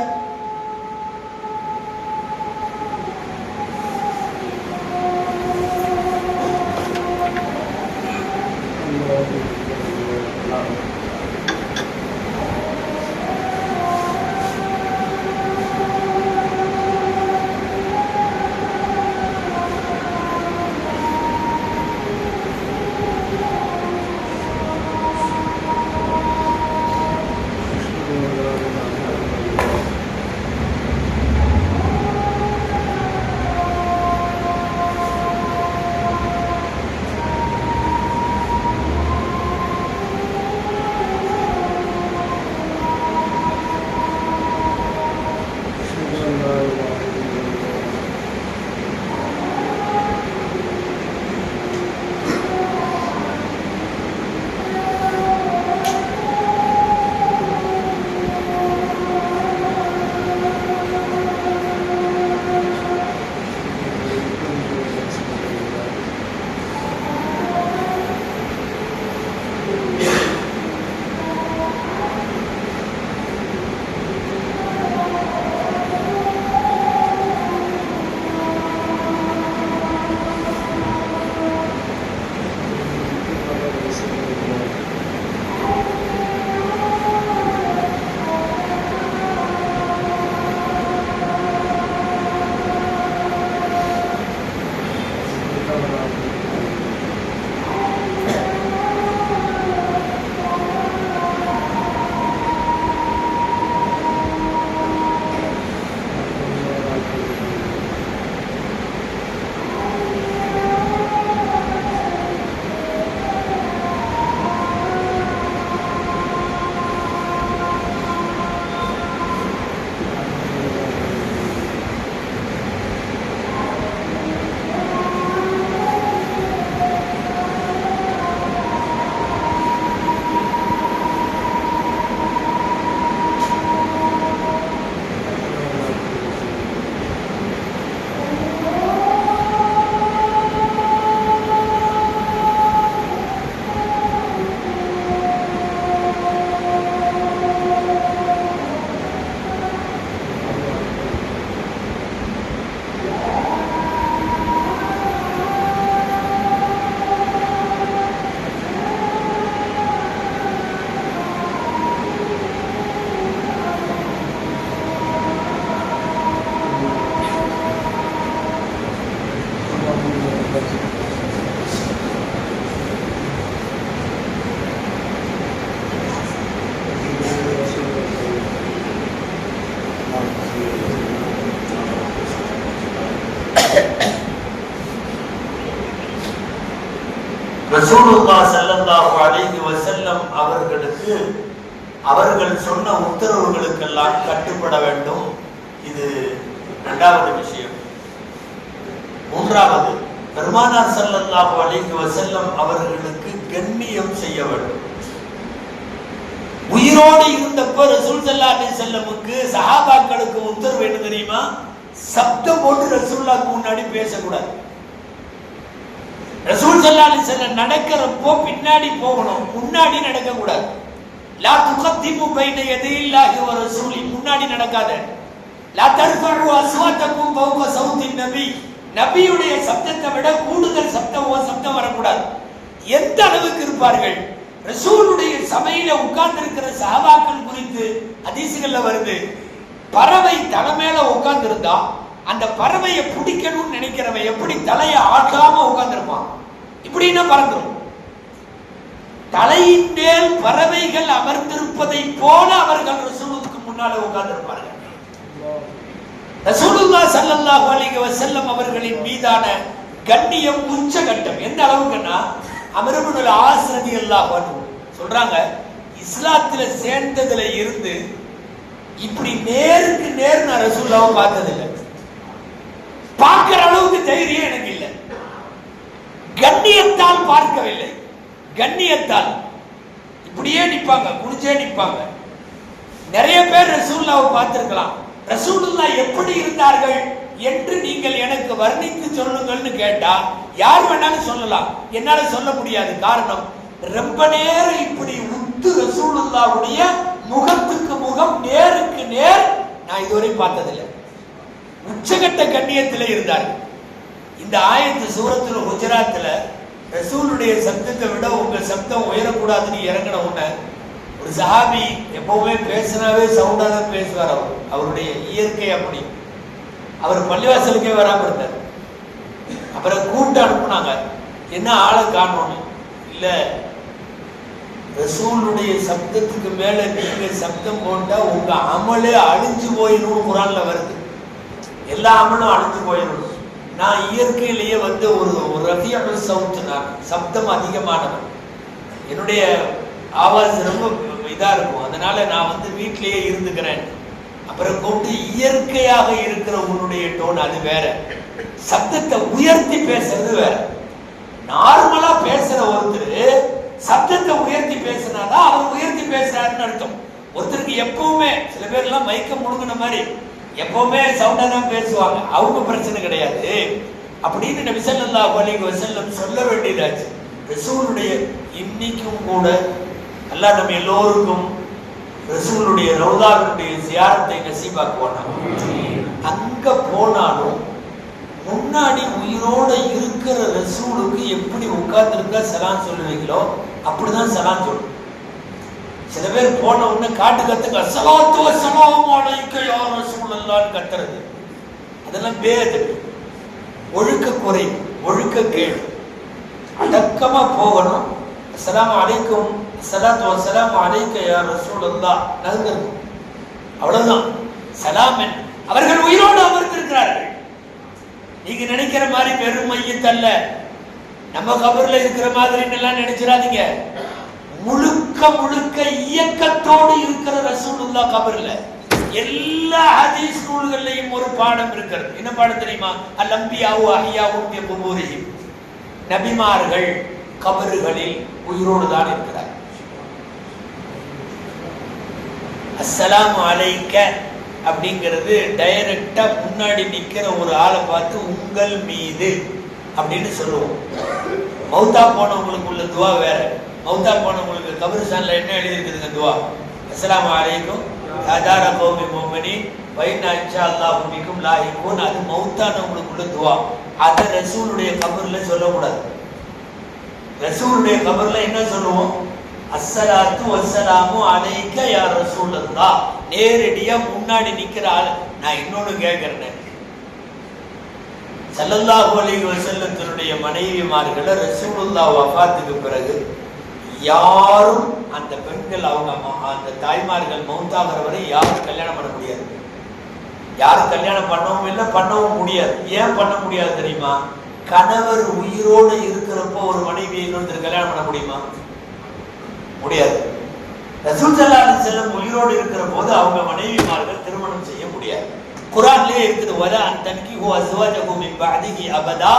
ரசூலுல்லாஹ் ஸல்லல்லாஹு அலைஹி வஸல்லம் அவர்களுக்கு அவர்கள் சொன்ன உத்தரவுகளுக்கெல்லாம் கட்டுப்பட வேண்டும். இது இரண்டாவது விஷயம். மூன்றாவது, பெருமானார் ஸல்லல்லாஹு அலைஹி வஸல்லம் அவர்களுக்கு கண்ணியம் செய்ய வேண்டும். உயிரோடு இருந்தப்போ ரசூல் ஸல்லல்லாஹு அலைஹி வஸல்லமுக்கு சஹாபாக்களுக்கு உத்தரவு என்ன தெரியுமா? சப்தம் போட்டு ரசூலுல்லாஹ்க்கு முன்னாடி பேசக்கூடாது. ரசூல் ஸல்லல்லாஹு அலைஹி வஸல்லம் நடக்கிறப்போ பின்னாடி போகணும், முன்னாடி நடக்க கூடாது. லா துகத்திமு பைன யதையில்லாஹி வ ரசூலி, முன்னாடி நடக்காத. லா தர்ஃபஉ அஸ்வாத்தகும் ஃபௌக ஸௌத்தின் நபி, நபியுடைய சப்தத்தை விட கூடுதல் சப்தம் வரக்கூடாது. எந்த அளவுக்கு இருப்பார்கள்? ரசூலுடைய சபையில உட்கார்ந்து இருக்கிற சஹாபாக்கள் குறித்து ஹதீஸ்கள்ல வருது, பறவை தலை மேல உட்கார்ந்து இருந்தா அந்த பறவையை பிடிக்கணும்னு நினைக்கிறவன் எப்படி தலையை ஆட்டாம உட்கார்ந்துருப்பான், இப்படின்னா பறந்துடும். தலையின் மேல் பறவைகள் அமர்ந்திருப்பதை போல அவர்கள் ரசூலுக்கு முன்னால உட்கார்ந்திருப்பார்கள். ரசூலுல்லாஹ் ஸல்லல்லாஹு அலைஹி வஸல்லம் அவர்களின் மீதான கண்ணியம் உச்சகட்டம். எந்த அளவுக்குன்னா அம்ர் இப்னுல் ஆஸ் ரலியல்லாஹு அன்ஹு சொல்றாங்க, இஸ்லாத்துல சேர்ந்ததுல இருந்து இப்படி நேருக்கு நேர் நான் ரசூலுல்லாஹ்வை பார்த்ததில்லை. பார்க்கிற அளவுக்கு தைரியம் எனக்கு இல்லை. கண்ணியத்தால் பார்க்கவில்லை, கண்ணியத்தால் இப்படியே நிப்பாங்க, குனிஞ்சே நிப்பாங்க. நிறைய பேர் ரசூலுல்லாஹ்வை பார்த்திருக்கலாம். ரசூலுல்லாஹ் எப்படி இருந்தார்கள் என்று நீங்கள் எனக்கு வர்ணித்து சொல்லுங்கள்னு கேட்டா யார் வேணாலும் சொல்லலாம், என்னால சொல்ல முடியாது. காரணம், ரொம்ப நேரம் இப்படி உத்து ரசூலுல்லாஹ்வுடைய முகத்துக்கு முகம் நேருக்கு நேர் நான் இதுவரை பார்த்ததில்லை. உச்சகட்ட கண்ணியத்தில் இருந்தார்கள். இந்த ஆயத்து சூரத்துல குஜராத்தில் ரசூலுடைய சப்தத்தை விட உங்க சப்தம் உயரக்கூடாதுன்னு இறங்கின உடனே ஒரு சஹாபி எப்பவுமே பேசினாவே சவுண்டா தான் பேசுவார். அவருடைய இயற்கை அப்படி. அவர் பள்ளிவாசலுக்கே வராம இருந்தார். அப்புறம் கூட்டு அனுப்புனாங்க, என்ன ஆளை காணோன்னு. இல்ல, ரசூலுடைய சப்தத்துக்கு மேல நீங்க சப்தம் போட்டா உங்க அமலே அழிஞ்சு போயிடும். குரான்ல வருது, எல்லா அமலும் அழிஞ்சு போயிடும். நான் இயற்கையிலேயே ஒரு ரஃபியல் சவுத், நான் சப்தம் அதிகமானவன். என்னுடைய ஆவாஸ் ரொம்ப இதா இருக்கும், அதனால நான் வீட்டிலேயே இருந்துக்கிறேன். அப்புறம் கூப்பிட்டு இயற்கையாக இருக்கிற உன்னுடைய டோன் அது வேற, சப்தத்தை உயர்த்தி பேசுறது வேற. நார்மலா பேசுற ஒருத்தர் சப்தத்தை உயர்த்தி பேசினாதான் அவர் உயர்த்தி பேசுறாருன்னு அர்த்தம். ஒருத்தருக்கு எப்பவுமே, சில பேர் எல்லாம் மைக்க முழுங்கின மாதிரி எப்பவுமே சவுண்டா தான் பேசுவாங்க, அவங்க பிரச்சனை கிடையாது அப்படின்னு நபி ஸல்லல்லாஹு அலைஹி வஸல்லம் சொல்ல வேண்டியதாச்சு. ரசூலுடைய இன்னைக்கும் கூட அல்லாஹ் நம்ம எல்லோருக்கும் ரசூலுடைய ரவுதாவுடைய ஜியாரத்தை நசீபாக்குவானா. அங்க போனாலும் முன்னாடி உயிரோட இருக்கிற ரசூலுக்கு எப்படி உட்கார்ந்துருந்தா சலாம் சொல்லுவீங்களோ அப்படிதான் சலாம் சொல்லும். சில பேர் போன உடனே காட்டு கத்துக்க ஸலாத்து வஸ்ஸலாமு அலைக்க யா ரசூலல்லாஹ்னு கத்துறது, அதெல்லாம் பேது, ஒழுக்க குறை, ஒழுக்க கேடு. அடக்கமா போகணும். அஸ்ஸலாமு அலைக்கும் ஸலாத்து வஸ்ஸலாமு அலைக்க யா ரசூலல்லாஹ் நல்கிறது, அவ்வளவுதான் சலாம். அவர்கள் உயிரோடு அமர்ந்திருக்கிறார்கள். நீங்க நினைக்கிற மாதிரி பெரும் மையத்தல்ல, நம்ம கபர்ல இருக்கிற மாதிரி எல்லாம் நினைச்சிடாதீங்க. முழுக்க முழுக்க இயக்கத்தோடு இருக்கிற ரசூலுல்லாஹ் கபர்ல. எல்லா ஹதீஸ் நூல்கள்லையும் ஒரு பாடம் இருக்கிறது. என்ன பாடம் தெரியுமா? அல் அன்பியாவு அஹ்யாவு ஃபி குபூரிஹிம், நபிமார்கள் கபறுகளில் உயிரோடு தான் இருக்கிறார். அஸ்ஸலாமு அலைக்க அப்படிங்கிறது டைரக்டா முன்னாடி நிக்கிற ஒரு ஆளை பார்த்து உங்கள் மீது அப்படின்னு சொல்லுவோம். மௌத்தா போனவங்களுக்கு உள்ள துவா வேற. மௌத்தா போனவங்களுக்கு கபரிஸ்தான்ல என்ன எழுதி இருக்குதுங்க துவா? அஸ்ஸலாமு அலைக்கும் தாதார கௌமி முஃமினீன் வ இன்னா இன்ஷா அல்லாஹு பிக்கும் லாஹிகூன். அது மௌத்தானவங்களுக்கு உள்ள துவா. அதை ரசூலுடைய கபர்ல சொல்லக்கூடாது. ரசூலுடைய கபர்ல என்ன சொல்லுவோம்? அஸ்ஸலாத்து வஸ்ஸலாமு அலைக்க யா ரசூலல்லாஹ். நேரடியா முன்னாடி நிக்கிற ஆள். நான் இன்னொன்னு கேட்கிறேன், ஸல்லல்லாஹு அலைஹி வஸல்லத்துடைய மனைவிமார்களை ரசூலுல்லாஹ் வஃபாத்துக்கு பிறகு யாரும் அந்த பெண்கள் அவங்க அந்த தாய்மார்கள் மௌத்தாகிற வரை யாரும் கல்யாணம் பண்ண முடியாது. யாரும் கல்யாணம் பண்ணவும் இல்லை, பண்ணவும் முடியாது. ஏன் பண்ண முடியாது தெரியுமா? கணவர் உயிரோடு இருக்கிறப்போ ஒரு மனைவியை இன்னொருத்தர் கல்யாணம் பண்ண முடியுமா? முடியாது. ரசூல் ஸல்லல்லாஹு அலைஹி வஸல்லம் உயிரோடு இருக்கிற போது அவங்க மனைவிமார்கள் திருமணம் செய்ய முடியாது. குர்ஆன்லயே இருக்குது, வலா அன் தன்கிஹு அஸ்வாஜஹு மின் பஅதிஹி அபதா.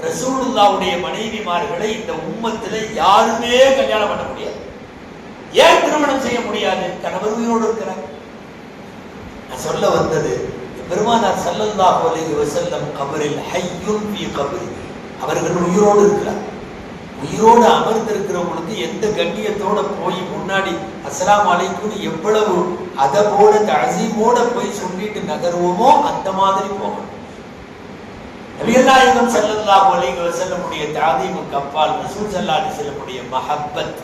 ரசூலுல்லாஹ்வுடைய மனைவிமார்களை இந்த உம்மத்துல யாருமே கல்யாணம் பண்ண முடியாது. ஏன் திருமணம் செய்ய முடியாது? கணவர் உயிரோடு இருக்கிறார். நான் சொல்ல வந்தது, பெருமானார் ஸல்லல்லாஹு அலைஹி வஸல்லம் கபரில் ஹய்யுன் ஃபீ கபரி, அவர்கள் உயிரோடு இருக்கிறார். உயிரோடு அமர்ந்திருக்கிறவங்களுக்கு எந்த கண்ணியத்தோட போய் முன்னாடி அஸ்ஸலாமு அலைக்கும் எவ்வளவு அதபோட தஅஸீமோட போய் சொல்லிட்டு நகருவோமோ அந்த மாதிரி போகணும். நபிகள் நாயகம் ஸல்லல்லாஹு அலைஹி வஸல்லமுடைய தஅதீமுக்கு அப்பால் ரசூல் ஸல்லல்லாஹு அலைஹி வஸல்லமுடைய மஹப்பத்,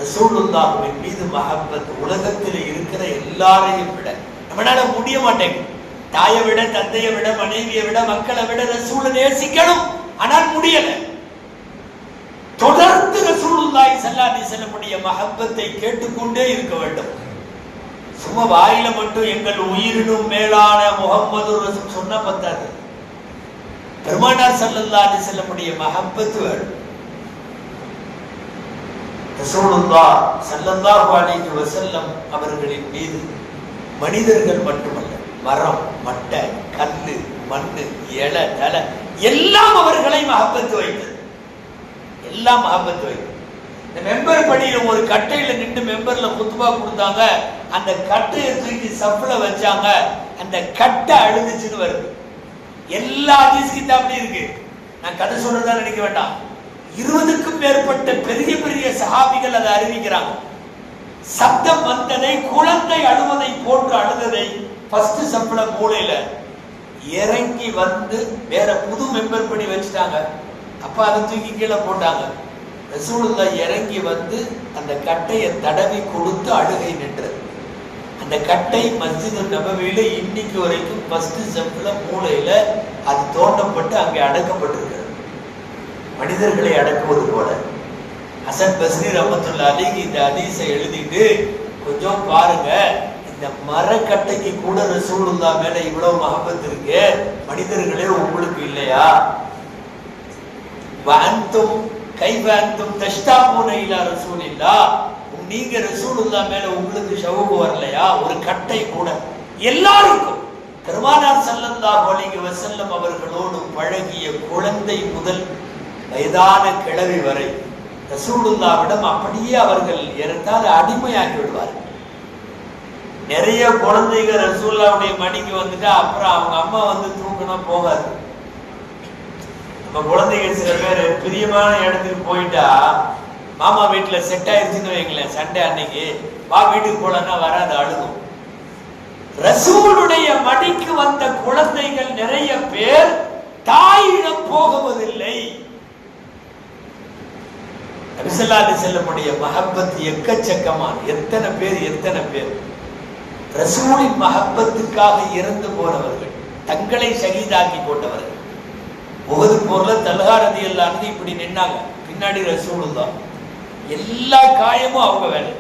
ரசூலுல்லாஹ்வின் மீது மஹப்பத் உலகத்தில் இருக்கிற எல்லாரையும் விட நம்மளால முடிய மாட்டேங்குது. தாயை விட, தந்தையை விட, மனைவியை விட, மக்களை விட ரசூலை நேசிக்கணும், ஆனால் முடியல. தொடர்ந்து ரசூலுல்லாஹி ஸல்லல்லாஹு அலைஹி வஸல்லமுடைய மஹப்பத்தை கேட்டுக்கொண்டே இருக்க வேண்டும். சும்மா வாயில மட்டும் எங்கள் உயிரினும் மேலான முஹம்மது ரசூல் சொன்ன பத்தாது. பெருமானார் ஸல்லல்லாஹு அலைஹி வஸல்லமுடைய மஹப்பத் வேணும். ரசூலுல்லாஹ் ஸல்லல்லாஹு அலைஹி வஸல்லம் அவர்களின் மீது மனிதர்கள் மட்டுமல்ல, மரம், மட்டை, கல்லு, மண்ணு, இலை, தலை எல்லாம் அவர்களை மஹப்பத்து வைத்தது. எல்லாம் மஹப்பத்து வைத்தது. இந்த மெம்பர் படியில ஒரு கட்டையில நின்று மெம்பர்ல குத்துபா கொடுத்தாங்க. அந்த கட்டையை தூக்கி சப்ல வச்சாங்க. அந்த கட்டை அழுதுச்சுன்னு வருது. எல்லா ஹதீஸ் கிதாப்லயும் இருக்கு. நான் கதை சொல்றதா நினைக்க வேண்டாம். 20க்கும் மேற்பட்ட பெரிய பெரிய சஹாபிகள் அதை அறிவிக்கிறாங்க. சப்தம் வந்ததை, குழந்தை அழுவதை போன்று அழுததை ஃபர்ஸ்ட் சப்ல மூலையில இறங்கி வந்து வேற புது மெம்பர் பண்ணி வச்சுட்டாங்க. அப்ப அதை தூக்கி கீழே போட்டாங்க. ரசூலுல்லாஹ் இறங்கி வந்து அந்த கட்டையை தடவி கொடுத்து அழுகை நின்றது. அந்த கட்டை மஸ்ஜித் நபவியில இன்னைக்கு வரைக்கும் ஃபர்ஸ்ட் சப்ல மூலையில அது தோண்டப்பட்டு அங்கே அடக்கப்பட்டிருக்கிறது. மனிதர்களை அடக்குவது போல. ஹசன் பஸ்ரி ரஹ்மத்துல்லாஹி அலைஹி இந்த ஹதீஸை எழுதிட்டு கொஞ்சம் பாருங்க, இந்த மரக்கட்டைக்கு கூட ரசூலுல்லாஹ் மேல இவ்வளவு மஹப்பத் இருக்கு, மனிதர்களே உங்களுக்கு இல்லையா? வஅன்தும் கைஃப அன்தும் தஷ்தாபூன இலா ரசூலில்லாஹ், நீங்க ரசூலுல்லாஹ் மேல உங்களுக்கு ஷவுக் வரலையா? ஒரு கட்டை கூட. எல்லாருக்கும் பெருமானார் ஸல்லல்லாஹு அலைஹி வஸல்லம் அவர்களோடு பழகிய குழந்தை முதல் வயதான கிழவி வரை ரசூலுல்லாஹ்விடம் அப்படியே அவர்கள் ஏறத்தாழ அடிமையாகி விடுவார்கள். நிறைய குழந்தைகள் ரசூலுல்லாஹ்வுடைய மடிக்கு வந்துட்டா அப்புறம் அவங்க அம்மா வந்து தூக்கினா போகாது. நம்ம குழந்தைகள் சில பேர் பிரியமான இடத்துக்கு போயிட்டா, மாமா வீட்டுல செட் ஆயிடுச்சுன்னு வைங்களேன், சண்டே அன்னைக்கு வா வீட்டுக்கு போலன்னா வராது, அழுகும். ரசூலுடைய மடிக்கு வந்த குழந்தைகள் நிறைய பேர் தாயிடம் போகுவதில்லை. நபி ஸல்லல்லாஹு அலைஹி வஸல்லமுடைய மஹப்பத் எக்கச்சக்கமான எத்தனை பேர் ரசூலின் மஹப்பத்துக்காக இறந்து போனவர்கள், தங்களை ஷஹீதாக்கி கொண்டவர்கள். உஹது போர்ல தல்ஹா ரலியல்லாஹு அன்ஹு இப்படி நின்னாங்க, பின்னாடி ரசூலுல்லாஹ். எல்லா காயமும் அவங்க வேலை,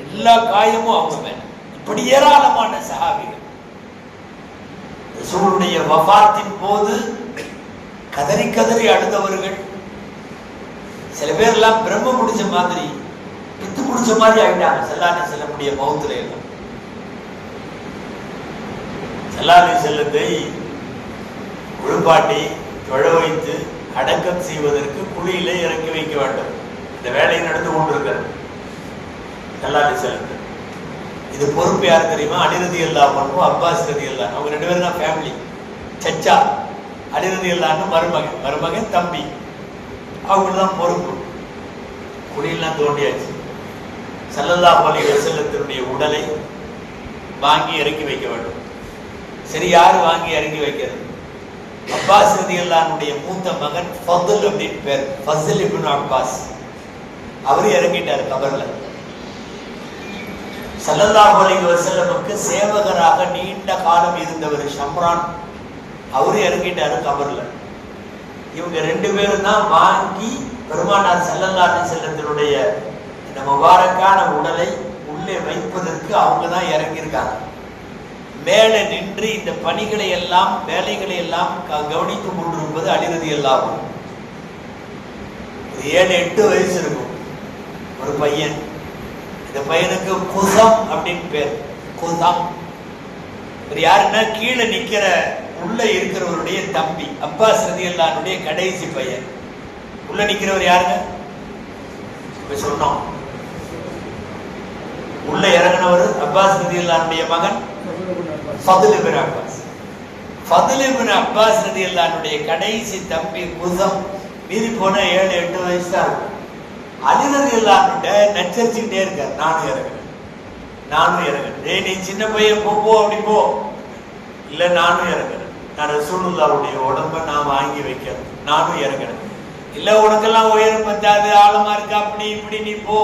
எல்லா காயமும் அவங்க வேலை. இப்படி ஏராளமான சஹாபிகள் ரசூலுடைய வஃபாத்தின் போது கதறி கதறி அழுதவர்கள். சில பேர் எல்லாம் பிரம்ம முடிச்ச மாதிரி, பித்து முடிச்ச மாதிரி ஆயிட்டாங்க ஸல்லல்லாஹு அலைஹி வஸல்லமுடைய மௌத்துல எல்லாம். ஸல்லல்லாஹு அலைஹி வஸல்லத்தை குளிப்பாட்டி தொழ வைத்து அடக்கம் செய்வதற்கு குழியில இறக்கி வைக்க வேண்டும். இந்த வேலை நடந்து கொண்டிருக்கிறது ஸல்லல்லாஹு அலைஹி வஸல்லம். இது பொறுப்பு யார் தெரியுமா? அலி ரலியல்லாஹு அன்ஹு, அப்பாஸ் ரலியல்லாஹு அன்ஹு. அவங்க ரெண்டு பேரும் தான் ஃபேமிலி. சச்சா அலி ரலியல்லாஹு அன்ஹு மருமகன் தம்பி, அவங்கதான் பொறுப்பு. குழியெல்லாம் தோண்டியாச்சு. ஸல்லல்லாஹு அலைஹி வஸல்லத்தினுடைய உடலை வாங்கி இறக்கி வைக்க வேண்டும். சரி, யாரு வாங்கி இறக்கி வைக்கிறது? அப்பாஸ் ரலியல்லாஹு அன்ஹுடைய மூத்த மகன் ஃபதுல் அப்படின்னு பேர், ஃபஸல் இப்னு அப்பாஸ். அவரு இறங்கிட்டாரு கபர்ல. ஸல்லல்லாஹு அலைஹி வஸல்லமுக்கு சேவகராக நீண்ட காலம் இருந்தவர் ஷம்ரான், அவரு இறங்கிட்டாரு கபர்ல. இவங்க ரெண்டு பேரும் தான் வாங்கி பெருமானார் ஸல்லல்லாஹு அலைஹி வஸல்லத்தினுடைய இந்த முபாரக்கான உடலை உள்ளே வைப்பதற்கு அவங்க தான் இறங்கியிருக்காங்க. மேலே நின்று இந்த பணிகளை எல்லாம், வேலைகளை எல்லாம் கவனித்துக் கொண்டிருப்பது அலி ரலியல்லாஹு அன்ஹு. 7-8 வயசு இருக்கும் ஒரு பையன். இந்த பையனுக்கு குசம் அப்படின்னு பேர். குசம் யாருன்னா கீழே நிக்கிற உள்ள இருக்கிறவருடைய தம்பி, அப்பாஸ் ரலியல்லாஹு அன்ஹுடைய கடைசி பையன். உள்ள நிக்கிறவர் யாருங்க? இப்ப சொன்னோம். உள்ள இறங்கினவர் அப்பாஸ் ரலியல்லாஹு அன்ஹுடைய மகன் ஃபதுல் இப்னு அப்பாஸ். ஃபதுல் இப்னு அப்பாஸ் ரலியல்லாஹுடைய கடைசி தம்பி குஸம், மீறி போன 7-8 வயசு தான். அலி ரலியல்லாஹுட்ட நச்சரிச்சுக்கிட்டே இருக்கார், நானும் இறங்குறேன். டேய் நீ சின்ன பையன் போ அப்படி போ. இல்ல நானும் இறங்குறேன், நான் ரசூலுல்லாஹுடைய உடம்ப நான் வாங்கி வைக்கிறேன், நானும் இறங்குறேன். இல்ல உனக்கெல்லாம் உயரம் பத்தாது, ஆழமா இருக்கா, அப்படி இப்படி நீ போ.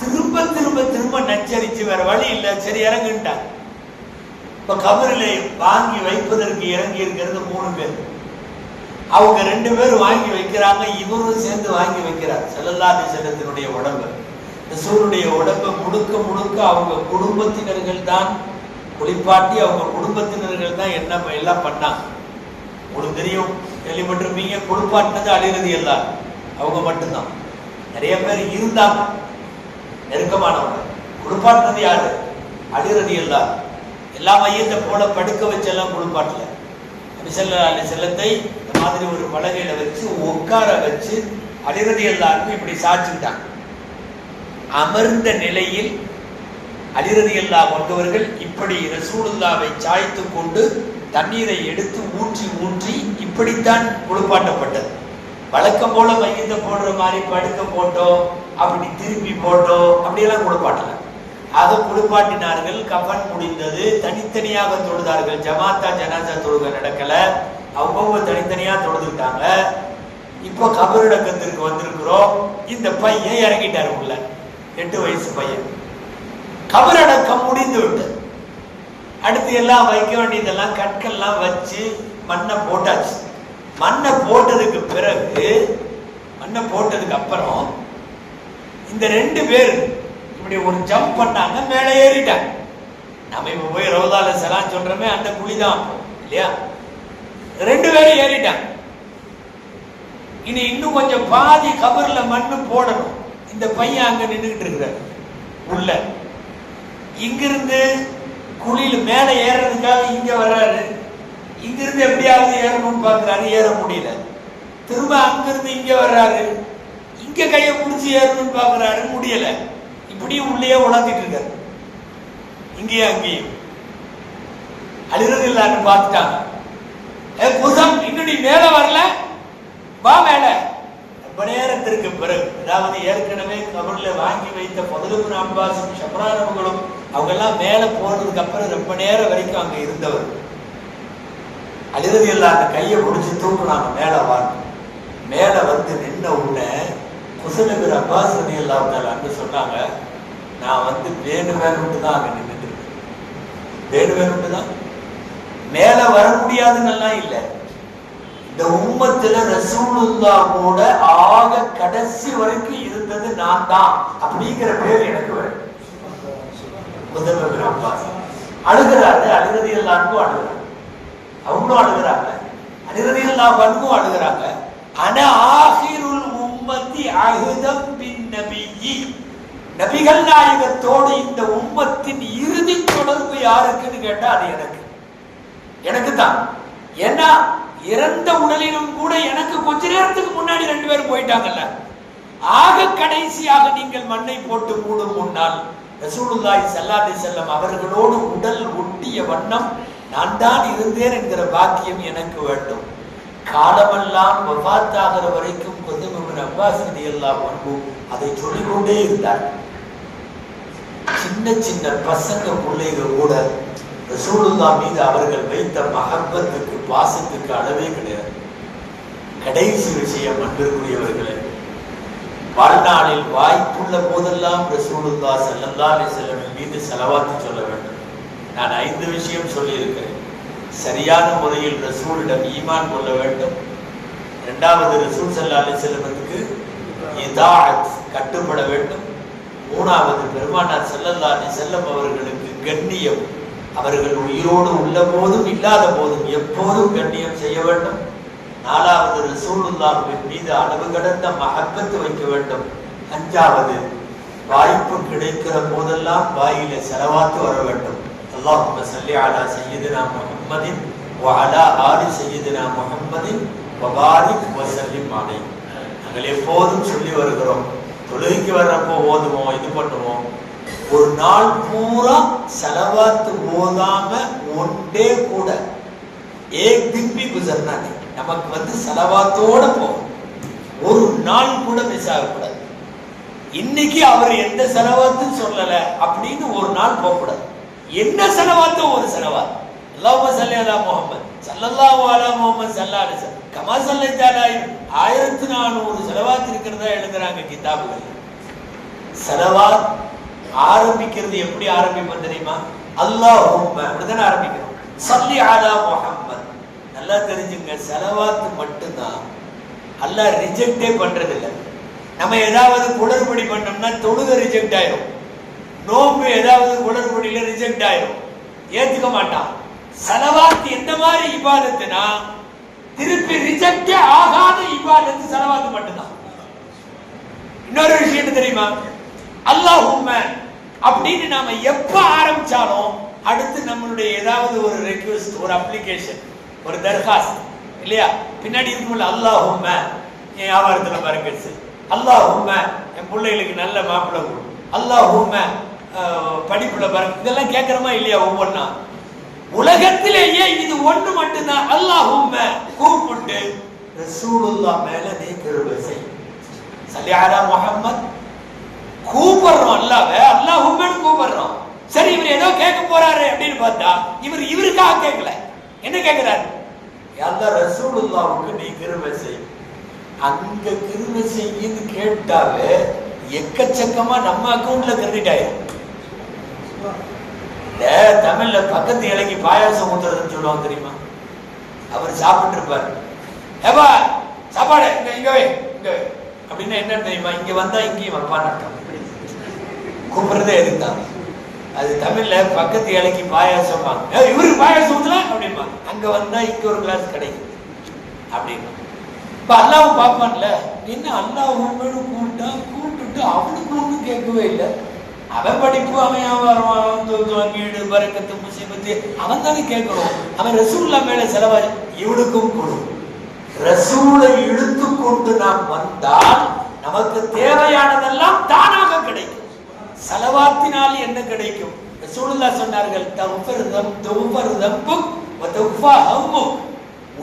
திரும்ப திரும்ப திரும்ப நச்சரிச்சு வேற வழி இல்ல, சரி இறங்குட்டாங்க. இப்ப கபரிலே வாங்கி வைப்பதற்கு இறங்கி இருக்கிறது 3 பேர். அவங்க 2 பேர் வாங்கி வைக்கிறாங்க, இவரும் சேர்ந்து வாங்கி வைக்கிறார். ஸல்லல்லாஹு அலைஹி வஸல்லத்தினுடைய உடம்பு, ரசூலுடைய உடம்பை முழுக்க முழுக்க அவங்க குடும்பத்தினர்கள் தான் குளிப்பாட்டி, அவங்க குடும்பத்தினர்கள் தான் என்ன எல்லாம் பண்ணாங்க. உங்களுக்கு தெரியும், கேள்விப்பட்டிருப்பீங்க, குளிப்பாட்டினது அலி ரலியல்லாஹு அவங்க மட்டும்தான். நிறைய பேர் இருந்தாங்க நெருக்கமானவங்க. குளிப்பாட்டினது யாரு? அலி ரலியல்லாஹு. எல்லா மையத்தை போல படுக்க வச்செல்லாம் குளிப்பாட்டல. நபி ஸல்லல்லாஹு அலைஹி வஸல்லத்தை இந்த மாதிரி ஒரு பலகையில வச்சு உட்கார வச்சு அலி ரலியல்லாஹு இப்படி சாய்ச்சுட்டாங்க. அமர்ந்த நிலையில் அலி ரலியல்லாஹு அவர்கள் இப்படி ரசூலுல்லாவை சாய்த்து கொண்டு தண்ணீரை எடுத்து ஊற்றி ஊற்றி இப்படித்தான் குளிப்பாட்டப்பட்டது. வழக்கம் போல மையத்தை போடுற மாதிரி படுக்க போட்டோ அப்படி திருப்பி போட்டோ அப்படியெல்லாம் குளிப்பாட்டல. அதை குளிப்பாட்டினார்கள். கஃன் முடிந்தது, தனித்தனியாக தொழுதார்கள். ஜமாத்தா ஜனாசா தொழுகை நடக்கல, அவங்க தனித்தனியா தொழுதுட்டாங்க. இப்போ கபரடக்கத்திற்கு வந்திருக்கிறோம். இந்த பையன் இறங்கிட்டாரு உள்ள, 8 வயசு பையன். கபரடக்கம் முடிந்து விட்டது. அடுத்து எல்லாம் வைக்க வேண்டியதெல்லாம் கற்கள்லாம் வச்சு மண்ணை போட்டாச்சு. மண்ணை போட்டதுக்கு பிறகு, மண்ணை போட்டதுக்கு அப்புறம் இந்த 2 பேர் இப்படி ஒரு ஜம்ப் பண்ணாங்க, மேலே ஏறிட்டாங்க. நம்ம இப்ப போய் ரவுதால சலாம் சொல்றோமே, அந்த குழிதான் இல்லையா? 2 பேரும் ஏறிட்டாங்க. இனி இன்னும் கொஞ்சம் பாதி கபர்ல மண்ணு போடணும். இந்த பையன் அங்க நின்றுகிட்டு இருக்கிறார் உள்ள. இங்கிருந்து குழியில மேல ஏறதுக்காக இங்க வர்றாரு. இங்கிருந்து எப்படியாவது ஏறணும்னு பாக்குறாரு, ஏற முடியல. திரும்ப அங்கிருந்து இங்க வர்றாரு, இங்க கையை பிடிச்சி ஏறணும்னு பாக்குறாரு, முடியல. இப்படியும் உள்ளே உழந்துட்டு இருக்காரு, இங்கேயும் அங்கேயும். அலி ரலியல்லாஹு பார்த்துட்டாங்க. குஸம், இன்னும் நீ மேல வரல, வா மேல. ரொம்ப நேரத்திற்கு பிறகு, அதாவது ஏற்கனவே கபர்ல வாங்கி வைத்த ஃபதுல் இப்னு அப்பாஸும் ஷப்ரானவங்களும் அவங்க எல்லாம் மேல போனதுக்கு அப்புறம் ரொம்ப நேரம் வரைக்கும் அங்க இருந்தவர். அலி ரலியல்லாஹு கையை பிடிச்சி தூக்குனாங்க, மேல வாங்க. மேல வந்து நின்ன உடனே ஃபதுல் இப்னு அப்பாஸ் ரலியல்லாஹு தஆலா சொன்னாங்க, நான் வந்து வேணும்னு தான் அங்க நின்றுட்டு இருக்கேன். வேணும்னு தான், மேல வர முடியாதுன்னெல்லாம் இல்லை. இந்த உம்மத்துல ரசூலுல்லாஹோட ஆக கடைசி வரைக்கும் இருந்தது நான் தான் அப்படிங்கிற பேர் எனக்கு வரும். அழுகிறாரு, அலி ரலியல்லாஹு அழுகிறாங்க, அவங்களும் அழுகிறாங்க, அலி ரலியல்லாஹு அன்ஹும் அழுகிறாங்க. அனா ஆகிருல் உம்மத்தி அஹ்தம் பின் நபியி, நபிகள் நாயகத்தோடு இந்த உம்மத்தின் இறுதி தொடர்பு யாருக்குன்னு கேட்டா அது எனக்கு தான். ஏன்னா இறந்த உடலிலும் கூட எனக்கு கொஞ்ச நேரத்துக்கு முன்னாடி 2 பேரும் போயிட்டாங்கல்ல. ஆக கடைசியாக நீங்கள் மண்ணை போட்டு மூடும் முன்னால் ரசூலுல்லாஹி ஸல்லல்லாஹு அலைஹி வஸல்லம் அவர்களோடு உடல் ஒட்டிய வண்ணம் நான் தான் இருந்தேன் என்கிற பாக்கியம் எனக்கு வேண்டும். காலமெல்லாம் வஃபாத் ஆகிற வரைக்கும் ஃபதுல் இப்னு அப்பாஸ் ரலியல்லாஹு அன்ஹு அதை சொல்லிக்கொண்டே இருந்தார். சின்ன சின்ன பசங்க பிள்ளைகள் கூட ரசூலுல்லாஹ் மீது அவர்கள் வைத்த மஹப்பத்துக்கு, பாசத்துக்கு அளவே கிடையாது. கடைசி விஷயம், அன்பிற்குரியவர்களே, வாழ்நாளில் வாய்ப்புள்ள போதெல்லாம் ரசூலுல்லாஹ் ஸல்லல்லாஹு அலைஹி வஸல்லம் மீது ஸலவாத் சொல்ல வேண்டும். நான் 5 விஷயம் சொல்லி இருக்கிறேன். சரியான முறையில் ரசூலிடம் ஈமான் கொள்ள வேண்டும். 2வது, ரசூல் ஸல்லல்லாஹு அலைஹி வஸல்லமுக்கு இதாஅத் கட்டுப்பட வேண்டும். 3வது, பெருமானார் ஸல்லல்லாஹு அலைஹி வஸல்லம் அவர்களுக்கு கண்ணியம், அவர்கள் உயிரோடு உள்ள போதும் இல்லாத போதும் எப்போதும் கண்ணியம் செய்ய வேண்டும். 4வது, ரசூலுல்லாஹ்வின் மீது அளவு கடந்த மஹப்பத் வைக்க வேண்டும். 5வது, வாய்ப்பு கிடைக்கிற போதெல்லாம் வாயில ஸலவாத் வர வேண்டும். அல்லாஹும்ம ஸல்லி அலா சய்யிதினா முஹம்மதின் வ அலா ஆலி சய்யிதினா முஹம்மதின் வ பாரிக் வ ஸல்லிம் அலைஹி. நாங்கள் எப்போதும் சொல்லி வருகிறோம், தொழுகைக்கு வர்றப்போ ஓதுவோம், இது பண்ணுவோம். ஒரு நாள் பூரா ஸலவாத் ஓதாம ஒன்றே கூட ஏக் தின் பி குஸர்னா नहीं, நமக்கு வந்து ஸலவாத்தோட போகும், ஒரு நாள் கூட மிஸ் ஆகக்கூடாது. இன்னைக்கு அவர் எந்த ஸலவாத்தும் சொல்லல அப்படின்னு ஒரு நாள் போகக்கூடாது. என்ன ஸலவாத்தோ ஒரு ஸலவாத். அல்லாஹும்ம ஸல்லி அலா முஹம்மத் ஸல்லல்லாஹு அலா முஹம்மத் ஸல்லல்லாஹு அலைஹி வஸல்லம் கமா ஸல்லைத அலா 1400 ஸலவாத் இருக்கிறதா எழுதுறாங்க கிதாபுகள். ஸலவாத் ஆரம்பிக்கிறது எப்படி ஆரம்பிப்போம் தெரியுமா? அல்லாஹும்ம அப்படிதானே ஆரம்பிக்கிறோம். ஸல்லி அலா முஹம்மத். நல்லா தெரிஞ்சுங்க, ஸலவாத் மட்டும்தான் அல்லாஹ் ரிஜெக்டே பண்றது இல்லை. நம்ம ஏதாவது குளறுபடி பண்ணோம்னா தொழுகை ரிஜெக்ட் ஆயிரும், நோம்பு ஏதாவது குளறுபடியில ரிஜெக்ட் ஆயிரும், ஏத்துக்க மாட்டான். ஸலவாத் எந்த மாதிரி இபாதத்துனா திருப்பி ரிஜெக்டே ஆகாத இபாதத்து ஸலவாத் மட்டும்தான். இன்னொரு விஷயம் தெரியுமா? அல்லாஹும்ம அப்படின்னு நாம எப்ப ஆரம்பிச்சாலும் அடுத்து நம்மளுடைய ஏதாவது ஒரு ரெக்வெஸ்ட், ஒரு அப்ளிகேஷன், ஒரு தர்காஸ்த் இல்லையா, பின்னாடி இருக்கும்போது அல்லாஹும்ம என் வியாபாரத்துல பறக்கச்சு, அல்லாஹும்ம என் பிள்ளைகளுக்கு நல்ல மாப்பிள்ளை கொடு, அல்லாஹும்ம படிப்புல பறக்க, இதெல்லாம் கேட்கிறோமா இல்லையா? ஒவ்வொன்னா உலகத்திலேயே இது ஒன்று மட்டும்தான். அல்லாஹும்ம கூப்பிட்டு ரசூலுல்லாஹ் மேல நீ கிருபை செய், ஸல்லி அலா முஹம்மத் கூப்பிடுறோம், அல்லாஹ்வை அல்லாஹும்மன்னு கூப்பிடுறோம். சரி, இவர் ஏதோ கேட்க போறாரு அப்படின்னு பார்த்தா இவருக்காக கேட்கல. என்ன கேட்கிறாரு? அல்லாஹ் ரசூலுல்லாஹ்வுக்கு நீ கிருபை செய். அங்க கிருபை செய்யின்னு கேட்டாவே எக்கச்சக்கமா நம்ம அக்கௌண்ட்ல கிரெடிட் ஆயிடும். தமிழ்ல பக்கத்து இலைக்கு பாயாசம் ஊத்துறதுன்னு சொல்லுவாங்க தெரியுமா? அவர் சாப்பிட்டு இருப்பாரு, ஏப்பா சாப்பாடு இங்க இங்க இங்க அப்படின்னா என்ன தெரியுமா? இங்க வந்தா இங்கேயும் வைப்பான்னு அர்த்தம். கூப்பிடுறதே எதுதான். அது தமிழ்ல பக்கத்து இலைக்கு பாயாசம் இவருக்கு பாயாசம் ஊத்தலாம் அப்படின்பா, அங்க வந்தா இங்க ஒரு கிளாஸ் கிடைக்கும் அப்படின்னு. இப்ப அல்லாவும் பார்ப்பான்ல, என்ன அல்லாஹ் கூப்பிட்டுட்டு அவனுக்கு ஒன்றும் கேட்கவே இல்லை. அவன் படிப்பு, அவன் வியாபாரம், வீடு, பரக்கத்து, முசீபத்து அவன் தானே கேட்கணும். அவன் ரசூல்லா மேல செலவா இவனுக்கும் கொடு. ரசூலை இழுத்து கொண்டு நாம் வந்தால் நமக்கு தேவையானதெல்லாம் தானாக கிடைக்கும். ஸலவாத்தினால் என்ன கிடைக்கும்? ரசூலுல்லாஹ் சொன்னார்கள்,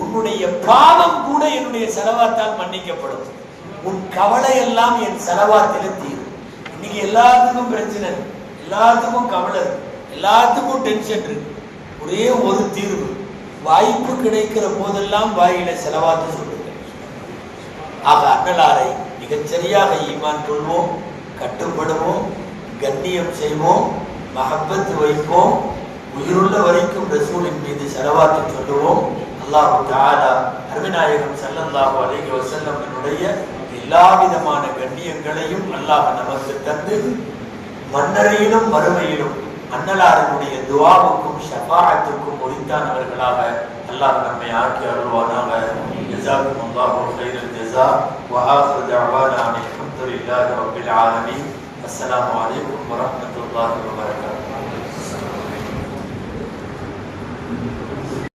உன்னுடைய பாவம் கூட என்னுடைய ஸலவாத்தால் மன்னிக்கப்படும், உன் கவலை எல்லாம் என் ஸலவாத்தில தீரும். இன்னைக்கு எல்லாத்துக்கும் பிரச்சனை, எல்லாத்துக்கும் கவலை, எல்லாத்துக்கும் டென்ஷன் இருக்கு. ஒரே ஒரு தீர்வு, வாய்ப்பு கிடைக்கிற போதெல்லாம் வாயில ஸலவாத்து சொல்லுங்க. ஆக அண்ணலாரை மிகச்சரியாக ஈமான் கொள்வோம், கட்டுப்படுவோம், கண்ணியம் செய்வோம், மஹப்பத் வைப்போம், உயிருள்ள வரைக்கும் ரசூலின் மீது ஸலவாத்து சொல்லுவோம். அல்லாஹ் தஆலா அருமைநாயகம் ஸல்லல்லாஹு அலைஹி வஸல்லமினுடைய எல்லா விதமான கண்ணியங்களையும் அல்லாஹ் நமக்கு தந்து மன்னரையிலும் மறுமையிலும் அன்னலாரனுடைய துஆவுக்கும் ஷஃபாஅத்துக்கும் உரித்தானவர்களாக அல்லாஹ் நம்மை ஆக்கி அருள்வானாக. ஜஸாக்குமுல்லாஹு கைரல் ஜஸா வ ஆகிரு தஅவானா அல்ஹம்துலில்லாஹி ரப்பில் ஆலமீன். அஸ்ஸலாமு அலைக்கும் வ ரஹ்மத்துல்லாஹி வ பரகாத்துஹு.